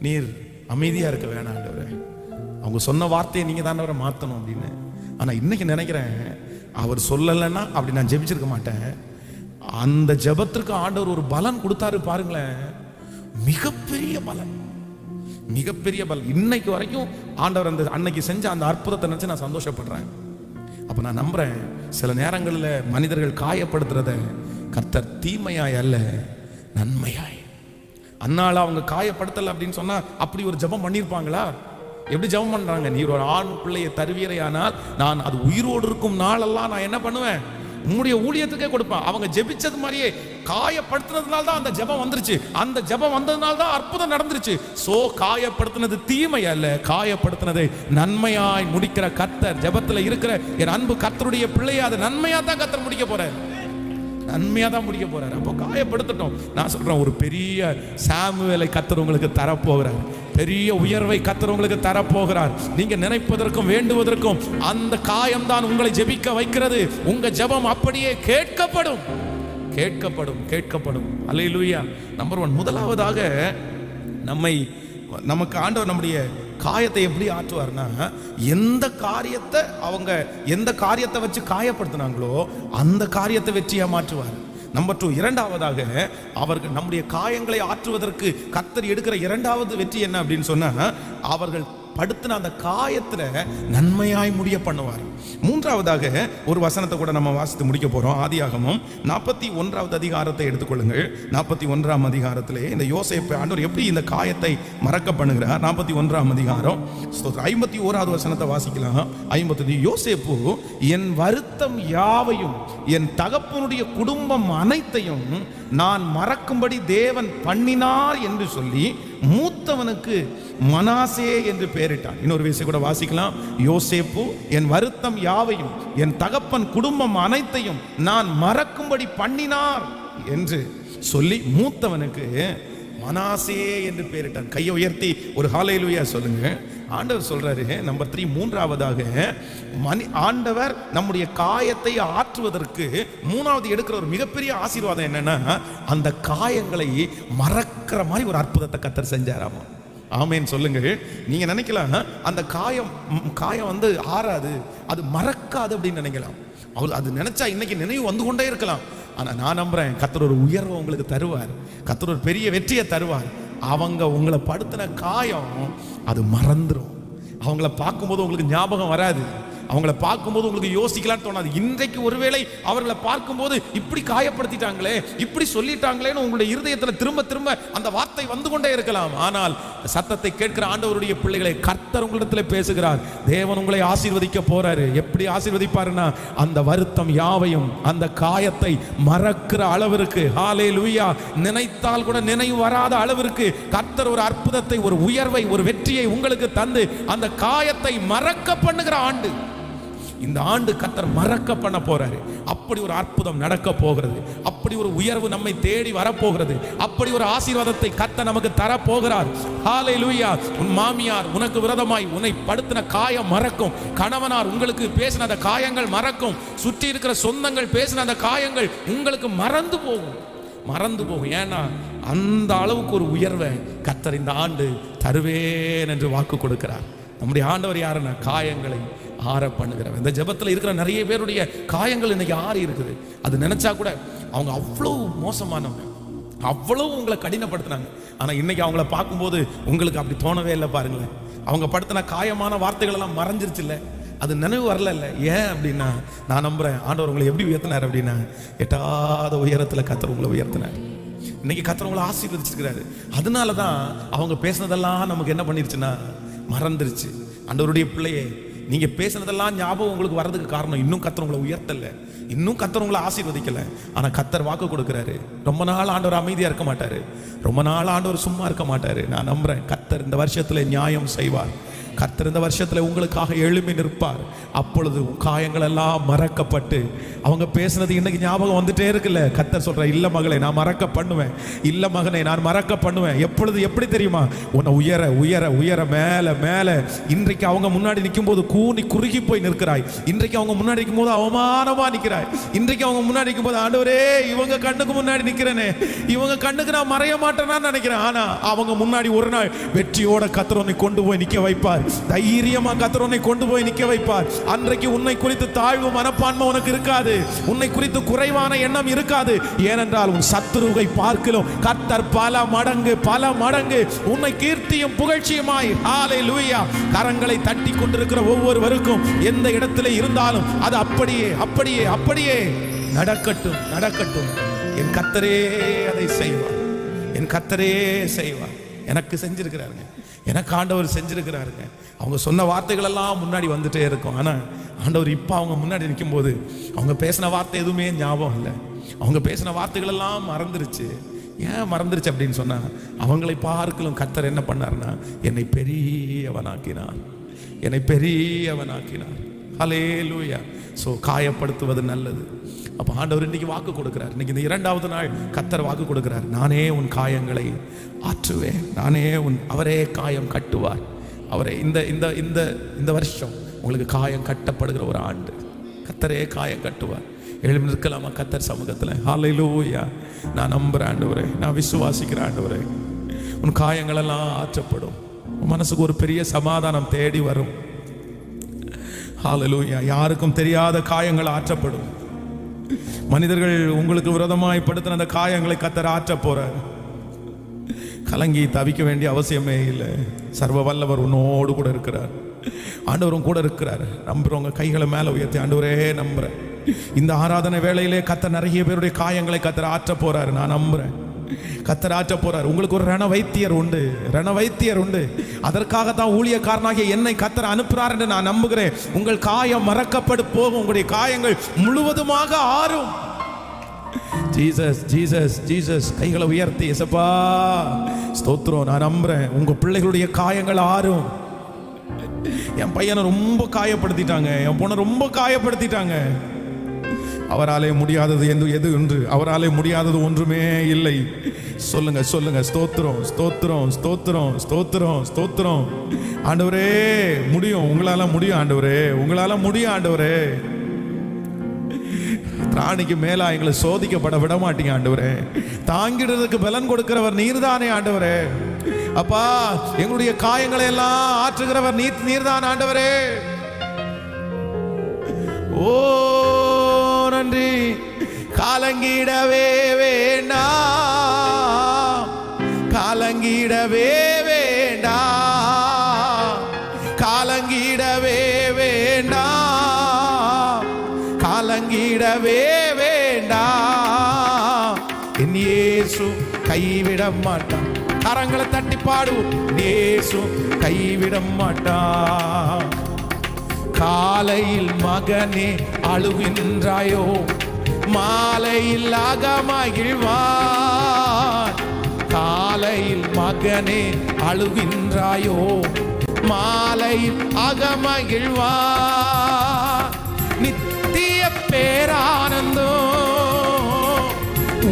நீர் அமைதியாக இருக்க வேணாம் ஆண்டவரே, அவங்க சொன்ன வார்த்தையை நீங்கள் தான் அவரை மாற்றணும் அப்படின்னு. ஆனால் இன்னைக்கு நினைக்கிறேன், அவர் சொல்லலைன்னா அப்படி நான் ஜெபிச்சிருக்க மாட்டேன். அந்த ஜெபத்திற்கு ஆண்டவர் ஒரு பலன் கொடுத்தாரு பாருங்களேன், மிகப்பெரிய பலன், மிகப்பெரிய பலன். இன்னைக்கு வரைக்கும் ஆண்டவர் அந்த அன்னைக்கு செஞ்ச அந்த அற்புதத்தை நினைச்சு நான் சந்தோஷப்படுறேன். அப்ப நான் நம்புறேன், சில நேரங்களில் மனிதர்கள் காயப்படுத்துறத கர்த்தர் தீமையாய் அல்ல நன்மையாய். அன்னால அவங்க காயப்படுத்தலை அப்படின்னு சொன்னா அப்படி ஒரு ஜெபம் பண்ணியிருப்பாங்களா? எப்படி ஜெபம் பண்றாங்க? நீர் ஒரு ஆண் பிள்ளையை தருவீரையானால் நான் அது உயிரோடு இருக்கும் நாளெல்லாம் நான் என்ன பண்ணுவேன்? உம்முடைய ஊழியத்துக்கே கொடுப்பேன். அவங்க ஜெபிச்சது மாதிரியே காயப்படுத்தினதுனால தான் அந்த ஜெபம் வந்துருச்சு. அந்த ஜெபம் வந்ததுனால தான் அற்புதம் நடந்துருச்சு. சோ காயப்படுத்தினது தீமை அல்ல, காயப்படுத்தினதை நன்மையாய் முடிக்கிற கர்த்தர். ஜெபத்துல இருக்கிற என் அன்பு கர்த்தருடைய பிள்ளையை அதை நன்மையா தான் கர்த்தர் முடிக்க போறார், நன்மையா தான் முடிக்க போறாரு. அப்போ காயப்படுத்தட்டும். நான் சொல்றேன், ஒரு பெரிய சாமுவேலை கர்த்தர் உங்களுக்கு தரப்போகிறார், பெரிய உயர்வை கர்த்தர் உங்களுக்கு தரப்போகிறார். நீங்க நினைப்பதற்கும் வேண்டுவதற்கும் அந்த காயம்தான் உங்களை ஜெபிக்க வைக்கிறது. உங்க ஜெபம் அப்படியே கேட்கப்படும். கேட்கப்படும் கேட்கப்படும். அல்லேலூயா. நம்பர் 1, முதலாவதாக நமக்கு ஆண்டவர் நம்முடைய காயத்தை எப்படி ஆற்றுவார்னா, எந்த காரியத்தை வச்சு காயப்படுத்தினாங்களோ அந்த காரியத்தை வெற்றியா மாற்றுவார். நம்பர் 2, இரண்டாவதாக அவர்கள் நம்முடைய காயங்களை ஆற்றுவதற்கு கர்த்தர் எடுக்கிற இரண்டாவது வெற்றி என்ன அப்படின்னு சொன்னா, அவர்கள் படுத்தின அந்த காயத்துல நன்மையாய் முடிய பண்ணுவார். மூன்றாவதாக ஒரு வசனத்தை கூட நம்ம வாசித்து முடிக்க போறோம். ஆதியாகமம் 41வது அதிகாரத்தை எடுத்துக்கொள்ளுங்கள். 41ஆம் அதிகாரத்திலே இந்த யோசேப்பு ஆண்டவர் எப்படி இந்த காயத்தை மறக்க பண்ணுகிறார். 41ஆம் அதிகாரம் 51வது வசனத்தை வாசிக்கலாம். 50. யோசேப்பு என் வருத்தம் யாவையும் என் தகப்பனுடைய குடும்பம் அனைத்தையும் நான் மறக்கும்படி தேவன் பண்ணினார் என்று சொல்லி மூத்தவனுக்கு மனாசே என்று பெயரிட்டான். இன்னொரு விஷயம் கூட வாசிக்கலாம். யோசேப்பு என் வருத்தம் யாவையும் என் தகப்பன் குடும்பம் அனைத்தையும் நான் மறக்கும்படி பண்ணினார் என்று சொல்லி மூத்தவனுக்கு மனாசே என்று பெயரிட்டான். கையை உயர்த்தி ஒரு ஹல்லேலூயா சொல்லுங்க. ஆண்டவர் சொல்றாரு. நம்பர் 3, மூன்றாவதாக ஆண்டவர் நம்முடைய காயத்தை ஆற்றுவதற்கு மூணாவது எடுக்கிற ஒரு மிகப்பெரிய ஆசீர்வாதம் என்னன்னா, அந்த காயங்களை மறக்கிற மாதிரி ஒரு அற்புதத்தை கர்த்தர் செஞ்சாராமா. ஆமேன் சொல்லுங்க. நீங்க நினைக்கலாம் அந்த காயம் வந்து ஆறாது, அது மறக்காது அப்படின்னு நினைக்கலாம். அது நினைச்சா இன்னைக்கு நினைவு வந்து கொண்டே இருக்கலாம். ஆனா நான் நம்புறேன் கர்த்தர் ஒரு உயர்வை உங்களுக்கு தருவார். கர்த்தர் ஒரு பெரிய வெற்றியை தருவார். அவங்க உங்களை படுத்தின காயம் அது மறந்துடும். அவங்கள பார்க்கும்போது உங்களுக்கு ஞாபகம் வராது. அவங்கள பார்க்கும்போது உங்களுக்கு யோசிக்கலான்னு தோணாது. இன்றைக்கு ஒருவேளை அவர்களை பார்க்கும்போது இப்படி காயப்படுத்திட்டாங்களே, இப்படி சொல்லிட்டாங்களேன்னு உங்களுடைய இருதயத்தில் திரும்ப திரும்ப அந்த வார்த்தை வந்து கொண்டே இருக்கலாம். ஆனால் சத்தத்தை கேட்கிற ஆண்டவருடைய பிள்ளைகளை, கர்த்தர் உங்களிடத்தில் பேசுகிறார். தேவன் உங்களை ஆசீர்வதிக்க போறாரு. எப்படி ஆசீர்வதிப்பாருன்னா, அந்த வருத்தம் யாவையும் அந்த காயத்தை மறக்கிற அளவிற்கு, ஹல்லேலூயா, நினைத்தால் கூட நினைவு வராத அளவிற்கு கர்த்தர் ஒரு அற்புதத்தை, ஒரு உயர்வை, ஒரு வெற்றியை உங்களுக்கு தந்து அந்த காயத்தை மறக்க பண்ணுகிற ஆண்டு இந்த ஆண்டு. கர்த்தர் மறக்க பண்ண போறாரு. அப்படி ஒரு அற்புதம் நடக்க போகிறது. அப்படி ஒரு உயர்வு நம்மை தேடி வரப்போகிறது. அப்படி ஒரு ஆசீர்வாதத்தை கர்த்தர் நமக்கு தர போகிறார். ஹல்லேலூயா. உன் மாமியார் உனக்கு விரோதமாய் உன்னை படுத்தின காயம் மறக்கும். கணவனார் உங்களுக்கு பேசின அந்த காயங்கள் மறக்கும். சுற்றி இருக்கிற சொந்தங்கள் பேசின அந்த காயங்கள் உங்களுக்கு மறந்து போகும். ஏன்னா அந்த அளவுக்கு ஒரு உயர்வை கர்த்தர் இந்த ஆண்டு தருவேன் என்று வாக்கு கொடுக்கிறார். நம்முடைய ஆண்டவர் யாருன்னா, காயங்களை ஆற பண்ணுகிறவன். இந்த ஜெபத்தில் இருக்கிற நிறைய பேருடைய காயங்கள் இன்னைக்கு ஆறி இருக்குது. அது நினைச்சா கூட அவங்க அவ்வளவு மோசமானவங்க, அவ்வளவு உங்களை கடினப்படுத்தினாங்க. ஆனால் இன்னைக்கு அவங்கள பார்க்கும்போது உங்களுக்கு அப்படி தோணவே இல்லை. பாருங்களேன், அவங்க படுத்தின காயமான வார்த்தைகள் எல்லாம் மறைஞ்சிருச்சு இல்லை, அது நினைவு வரல. ஏன் அப்படின்னா, நான் நம்புறேன் ஆண்டவர் உங்களை எப்படி உயர்த்தினார் அப்படின்னா, எட்டாத உயரத்தில் கர்த்தர் உங்களை உயர்த்தினார். இன்னைக்கு கர்த்தர் உங்களை ஆசீர்வதிச்சிருக்கிறாரு. அதனால தான் அவங்க பேசினதெல்லாம் நமக்கு என்ன பண்ணிருச்சுன்னா மறந்துருச்சு. ஆண்டவருடைய பிள்ளையே, நீங்க பேசினதெல்லாம் ஞாபகம் உங்களுக்கு வர்றதுக்கு காரணம், இன்னும் கர்த்தர் உங்களை உயர்த்தல, இன்னும் கர்த்தர் உங்களை ஆசீர்வதிக்கல. ஆனா கர்த்தர் வாக்கு கொடுக்கிறாரு. ரொம்ப நாள் ஆண்டவர் அமைதியா இருக்க மாட்டாரு. ரொம்ப நாள் ஆண்டவர் சும்மா இருக்க மாட்டாரு. நான் நம்புறேன் கர்த்தர் இந்த வருஷத்துல நியாயம் செய்வார். கர்த்தர் இந்த வருஷத்துல உங்களுக்காக எழும்பி நிற்பார். அப்பொழுது காயங்கள் எல்லாம் மறக்கப்பட்டு, அவங்க பேசுனது இன்னைக்கு ஞாபகம் வந்துட்டே இருக்குல்ல, கர்த்தர் சொல்ற, இல்ல மகளே நான் மறக்க பண்ணுவேன், இல்ல மகனே நான் மறக்க பண்ணுவேன். எப்பொழுது, எப்படி தெரியுமா, உன்னை உயர உயர உயர மேல மேல. இன்றைக்கு அவங்க முன்னாடி நிற்கும் போது கூனி குறுகி போய் நிற்கிறாய். இன்றைக்கு அவங்க முன்னாடி நிற்கும் போது அவமானமா நிற்கிறாய். இன்றைக்கு அவங்க முன்னாடி நிற்கும் போது, ஆண்டவரே இவங்க கண்ணுக்கு முன்னாடி நிற்கிறேனே, இவங்க கண்ணுக்கு நான் மறைய மாட்டேன்னு நினைக்கிறேன். ஆனா அவங்க முன்னாடி ஒரு நாள் வெற்றியோட கர்த்தர் உன்னை கொண்டு போய் நிற்க வைப்பார். தைரியமா கர்த்தர் உன்னை கொண்டு போய் நிற்க வைப்பார். அன்றைக்கு உன்னை குறித்து தாழ்வு மனப்பான்மை உனக்கு இருக்காது. உன்னை குறித்து குறைவான எண்ணம் இருக்காது. ஏனென்றால் உன் சத்துருவை பார்க்கலாம் கர்த்தர் பல மடங்கு உன்னை கீர்த்தியும் புகழ்ச்சியுமாய், ஹல்லேலூயா, கரங்களை தட்டி கொண்டிருக்கிற ஒவ்வொருவருக்கும் எந்த இடத்துல இருந்தாலும் அது அப்படியே நடக்கட்டும். என் கர்த்தரே அதை செய்வார். என் கர்த்தரே செய்வார். எனக்கு செஞ்சிருக்கிறாருங்க, எனக்கு ஆண்டவர் செஞ்சிருக்கிறாருங்க. அவங்க சொன்ன வார்த்தைகள் எல்லாம் முன்னாடி வந்துட்டே இருக்கும். ஆனால் ஆண்டவர் இப்போ அவங்க முன்னாடி நிற்கும் போது அவங்க பேசின வார்த்தை எதுவுமே ஞாபகம் இல்லை. அவங்க பேசின வார்த்தைகள் எல்லாம் மறந்துருச்சு. ஏன் மறந்துருச்சு அப்படின்னு சொன்னா, அவங்களை பார்க்கலும் கர்த்தர் என்ன பண்ணார்னா, என்னை பெரியவனாக்கினார். ஹல்லேலூயா. ஸோ காயப்படுத்துவது நல்லது. அப்போ ஆண்டவர் இன்னைக்கு வாக்கு கொடுக்கிறார். இன்னைக்கு இந்த இரண்டாவது நாள் கர்த்தர் வாக்கு கொடுக்கிறார். நானே உன் காயங்களை ஆற்றுவேன், அவரே காயம் கட்டுவார். அவரே இந்த வருஷம் உங்களுக்கு காயம் கட்டப்படுகிற ஒரு ஆண்டு. கர்த்தரே காயம் கட்டுவார். எழும்பி நிற்கலாமா கர்த்தர் சமூகத்தில்? ஹல்லேலூயா. நான் நம்புறேன் ஆண்டவரே, நான் விசுவாசிக்கிறேன் ஆண்டவரே, உன் காயங்கள் எல்லாம் ஆற்றப்படும். உன் மனசுக்கு ஒரு பெரிய சமாதானம் தேடி வரும். ஹல்லேலூயா. யாருக்கும் தெரியாத காயங்கள் ஆற்றப்படும். மனிதர்கள் உங்களுக்கு விரோதமாய் படுத்தின அந்த காயங்களை கர்த்தர் ஆற்ற போறார். கலங்கி தவிக்க வேண்டிய அவசியமே இல்லை. சர்வ வல்லவர் உன்னோடு கூட இருக்கிறார். ஆண்டவரும் கூட இருக்கிறார். நம்புறவங்க கைகளை மேலே உயர்த்தி, ஆண்டவரே நம்புறேன், இந்த ஆராதனை வேளையிலே கர்த்தர் நிறைய பேருடைய காயங்களை கர்த்தர் ஆற்ற போறாரு. நான் நம்புறேன் கர்த்தர் ஆற்ற போறார். உங்களுக்கு ஒரு ரண வைத்தியர் உண்டு, ரண வைத்தியர் உண்டு. அதற்காகத்தான் ஊழியக்காரனாகிய என்னை கர்த்தர் அனுப்புறார் என்று நான் நம்புகிறேன். உங்கள் காயம் மறக்கப்பட்டு போகும், உங்களுடைய காயங்கள் முழுவதுமாக ஆறும். Jesus Jesus Jesus. கைகளை உயர்த்தி, இயேசப்பா ஸ்தோத்திரம், நான் நம்புறேன் உங்க பிள்ளைகளுடைய காயங்கள் ஆறும். என் பையனை ரொம்ப காயப்படுத்திட்டாங்க, என் பொண்ணை ரொம்ப காயப்படுத்திட்டாங்க. அவராலே முடியாதது எது என்று, அவராலே முடியாதது ஒன்றுமே இல்லை. சொல்லுங்க சொல்லுங்க, ஸ்தோத்திரம் ஸ்தோத்திரம் ஸ்தோத்திரம் ஸ்தோத்திரம் ஸ்தோத்திரம். ஆண்டவரே முடியும், உங்களால முடியும் ஆண்டவரே, உங்களால முடியும் ஆண்டவரே. திராணிக்கு மேலா எங்களை சோதிக்கப்பட விட மாட்டீங்க ஆண்டவரே. தாங்கிடுறதுக்கு பலன் கொடுக்கிறவர் நீர்தானே ஆண்டவரே. அப்பா, எங்களுடைய காயங்களை எல்லாம் ஆற்றுகிறவர் நீர்தான் ஆண்டவரே. ஓ நன்றி. காலங்கிடவே வேண்டாம், காலங்கிடவே வேண்டாம், காலங்கிடவே வேண்டாம், காலங்கிடவே வேண்டாம். என் இயேசு கைவிட மாட்டான். கரங்களை தட்டி பாடுவோம். இயேசு கைவிட மாட்டான். காலையில் மகனே அழுகின்றாயோ, மாலையில் அகமகிழ்வான். காலையில் மகனே அழுகின்றாயோ, மாலையில் அகமகிழ்வான். நித்திய பேரானந்தம்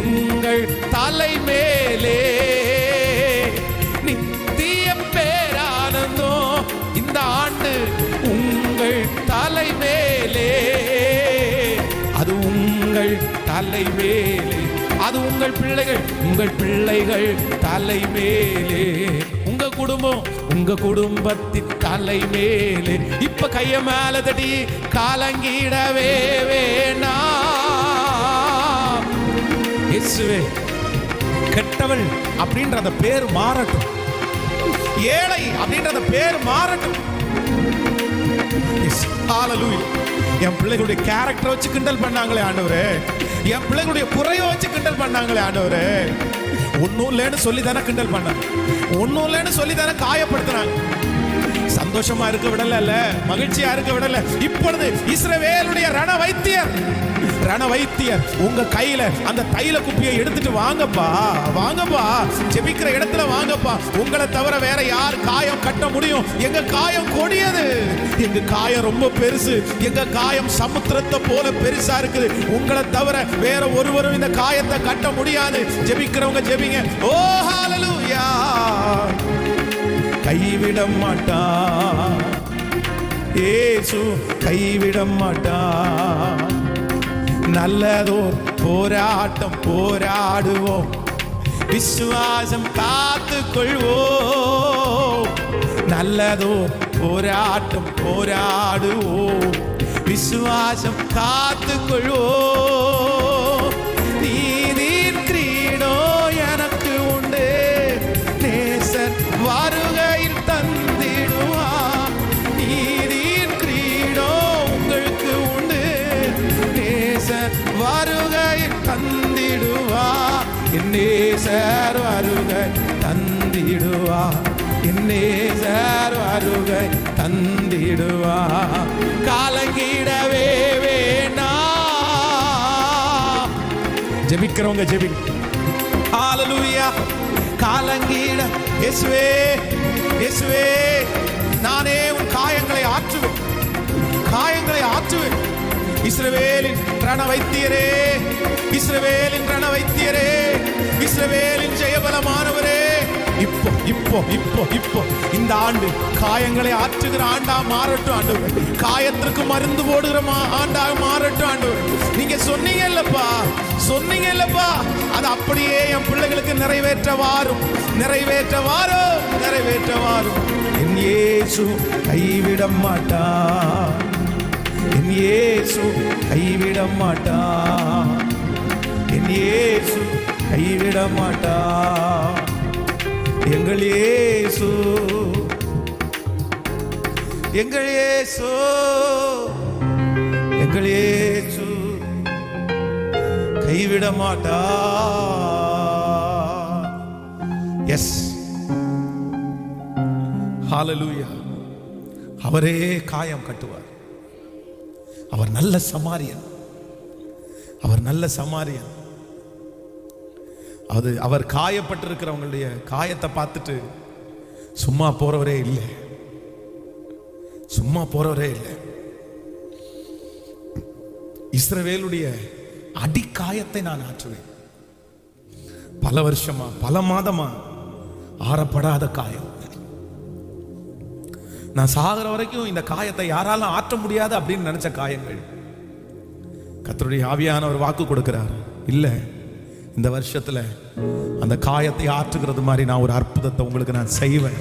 உங்கள் தலை மேலே, நித்திய பேரானந்தம் இந்த ஆண்டு உங்கள் தலை மேலே. அது உங்கள் தலை மேலே, அது உங்கள் பிள்ளைகள் தலை மேலே. உங்க குடும்பம், உங்க குடும்பத்தின் தலை மேலே. இப்ப கைய மேல தட்டி காலங்கிடவே வேண்டாம். இயேசுவே, கெட்டவள் அப்படின்ற அந்த பேர் மாறட்டும், ஏழை அப்படின்ற அந்த பேர் மாறட்டும். ஹல்லேலூயா. என் பிள்ளைகளுடைய கேரக்டரை வச்சு கிண்டல் பண்ணாங்களே ஆண்டவரே, என் பிள்ளைகளுடைய குறையை வச்சு கிண்டல் பண்ணாங்களே ஆண்டவரே. ஒன்னும் இல்லைன்னு சொல்லி தானே கிண்டல் பண்ணாங்க, ஒன்னும் இல்லைன்னு சொல்லி தானே காயப்படுத்தினாங்க. சந்தோஷமா இருக்க விடல, மகிழ்ச்சியா இருக்க விடல. இப்பொழுது இஸ்ரவேலுடைய ரண வைத்தியர் உங்க கையில அந்த தைல குப்பியை எடுத்துட்டு வாங்கப்பா, வாங்கப்பா, ஜெபிக்கிற இடத்துல வாங்கப்பா. உங்களை தவிர வேற யார் காயம் கட்ட முடியும்? எங்க காயம் கொடியது, எங்க காயம் ரொம்ப பெருசு, எங்க காயம் சமுத்திரத்தை போல பெருசா இருக்குது. உங்களை தவிர வேற ஒருவரும் இந்த காயத்தை கட்ட முடியாது. ஜெபிக்கிறவங்க ஜெபிங்க. ஓ ஹல்லேலூயா. கைவிட மாட்டான் இயேசு, கைவிட மாட்டான். நல்லதோர் போராட்டம் போராடுவோம், விசுவாசம் காத்துக்கொள்வோம். நல்லதோர் போராட்டம் போராடுவோம், விசுவாசம் காத்துக்கொள்வோம். நீதின் கிரீடோ எனக்கு உண்டு, நேசர் வருகையில் தந்திடுவார். நீதின் கிரீடோ உங்களுக்கு உண்டு, நேசர் வருகையில் தந்திடுவார். என் நேசர் வருகை தந்திடுவார், என் நேசர் வருகை தந்திடுவார். காலங்கிடவே வேண்டாம். ஜெபிக்கிறவங்க ஜெபிங்க. ஹல்லேலூயா. காலங்கிட இயேசுவே, இயேசுவே, நானே உன் காயங்களை ஆற்றுவேன், காயங்களை ஆற்றுவேன். இஸ்ரவேலின் ரண வைத்தியரே, இஸ்ரவேலின் ரண வைத்தியரே, இஸ்ரவேலின் ஜெயபலமானவரே, இப்போ இப்போ இப்போ இப்போ இந்த ஆண்டு காயங்களை ஆற்றுகிற ஆண்டா மாறட்டும் ஆண்டவர். காயத்திற்கு மருந்து போடுகிற ஆண்டாக மாறட்டும் ஆண்டவர். நீங்க சொன்னீங்கல்லப்பா, சொன்னீங்கல்லப்பா, அது அப்படியே என் பிள்ளைகளுக்கு நிறைவேற்ற வாரும், நிறைவேற்ற வாரும், நிறைவேற்ற வாரும். என் இயேசு கைவிட மாட்டார், என் இயேசு கைவிட மாட்டார், என் இயேசு கைவிட மாட்டார். எங்கள் இயேசு, எங்கள் இயேசு, எங்கள் இயேசு கைவிட மாட்டார். எஸ், ஹalleluya. அவரே காயம் கட்டுவார். அவர் நல்ல சமாரியன், அவர் நல்ல சமாரியன். அவர் காயப்பட்டிருக்கிறவங்களுடைய காயத்தை பார்த்துட்டு சும்மா போறவரே இல்லை, சும்மா போறவரே இல்லை. இஸ்ரவேலுடைய அடிக்காயத்தை நான் ஆற்றுவேன். பல வருஷமா, பல மாதமா ஆறப்படாத காயம். நான் சாகிற வரைக்கும் இந்த காயத்தை யாராலும் ஆற்ற முடியாது அப்படின்னு நினைச்ச காயங்கள், கர்த்தருடைய ஆவியானவர் வாக்கு கொடுக்கிறார், இல்ல இந்த வருஷத்துல அந்த காயத்தை ஆற்றுகிறது மாதிரி நான் ஒரு அற்புதத்தை உங்களுக்கு நான் செய்வேன்.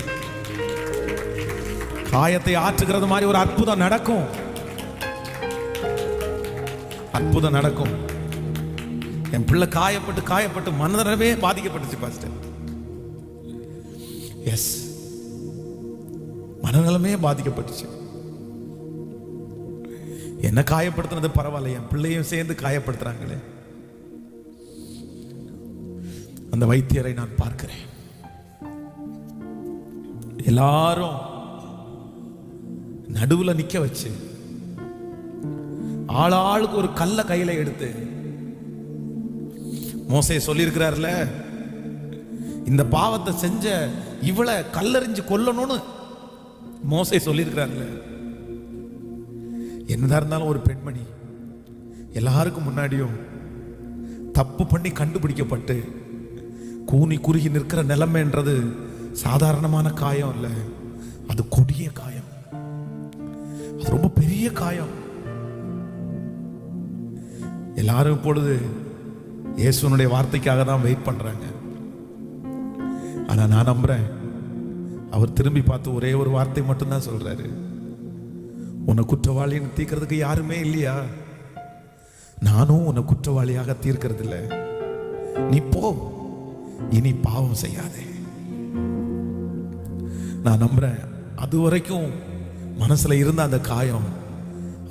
காயத்தை ஆற்றுகிறது மாதிரி ஒரு அற்புதம் நடக்கும், அற்புதம் நடக்கும். என் பிள்ளை காயப்பட்டு காயப்பட்டு மனதளவே பாதிக்கப்பட்டுச்சு பாஸ்டர். எஸ், மனநலமே பாதிக்கப்பட்டுச்சு. என்ன காயப்படுத்தினது பரவாயில்ல, என் பிள்ளையும் சேர்ந்து காயப்படுத்துறாங்களே. அந்த வைத்தியரை நான் பார்க்கிறேன். எல்லாரும் நடுவுல நிக்க வச்சு ஆளாளுக்கு ஒரு கல்ல கையில எடுத்து, மோசே சொல்லியிருக்கிறார்ல, இந்த பாவத்தை செஞ்ச இவளை கல்லறிஞ்சு கொல்லணும்னு மோசே சொல்லியிருக்கிறார்ல. என்னதான் இருந்தாலும் ஒரு பெண்மணி எல்லாருக்கும் முன்னாடியும் தப்பு பண்ணி கண்டுபிடிக்கப்பட்டு கூனி குறுகி நிற்கிற நிலைமைன்றது சாதாரணமான காயம் இல்லை, அது கொடிய காயம், அது ரொம்ப பெரிய காயம். எல்லாரும் இப்பொழுது இயேசுனுடைய வார்த்தைக்காக தான் வெயிட் பண்றாங்க. ஆனா நான் நம்புறேன், அவர் திரும்பி பார்த்து ஒரே ஒரு வார்த்தை மட்டும்தான் சொல்றாரு, உன்னை குற்றவாளின்னு தீர்க்கிறதுக்கு யாருமே இல்லையா, நானும் உன்னை குற்றவாளியாக தீர்க்கிறது இல்லை, நீ போ, இனி பாவம் செய்யாதே. நான் நம்புறேன் அது வரைக்கும் மனசுல இருந்த அந்த காயம்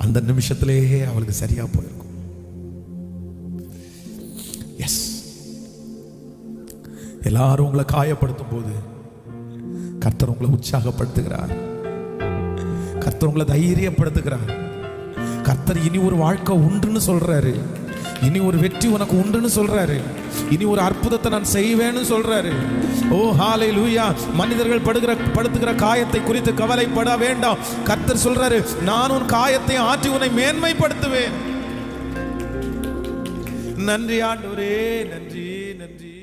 அந்த நிமிஷத்திலேயே அவளுக்கு சரியா போயிருக்கும். எஸ், எல்லாரும் உங்களை காயப்படுத்தும் போது கர்த்தர் உங்களை உற்சாகப்படுத்துகிறார், கர்த்தர் உங்களை தைரியப்படுத்துகிறார். கர்த்தர் இனி ஒரு வாழ்க்கை உண்டுன்னு சொல்றாரு, இனி ஒரு வெற்றி உனக்கு உண்டுன்னு சொல்றாரு, இனி ஒரு அற்புதத்தை நான் செய்வேன்னு சொல்றாரு. ஓ ஹalleluya. மனிதர்கள் படுத்துகிற காயத்தை குறித்து கவலைப்பட வேண்டாம். கர்த்தர் சொல்றாரு, நான் உன் காயத்தை ஆற்றி உன்னை மேன்மைப்படுத்துவேன். நன்றி ஆண்டவரே, நன்றி நன்றி.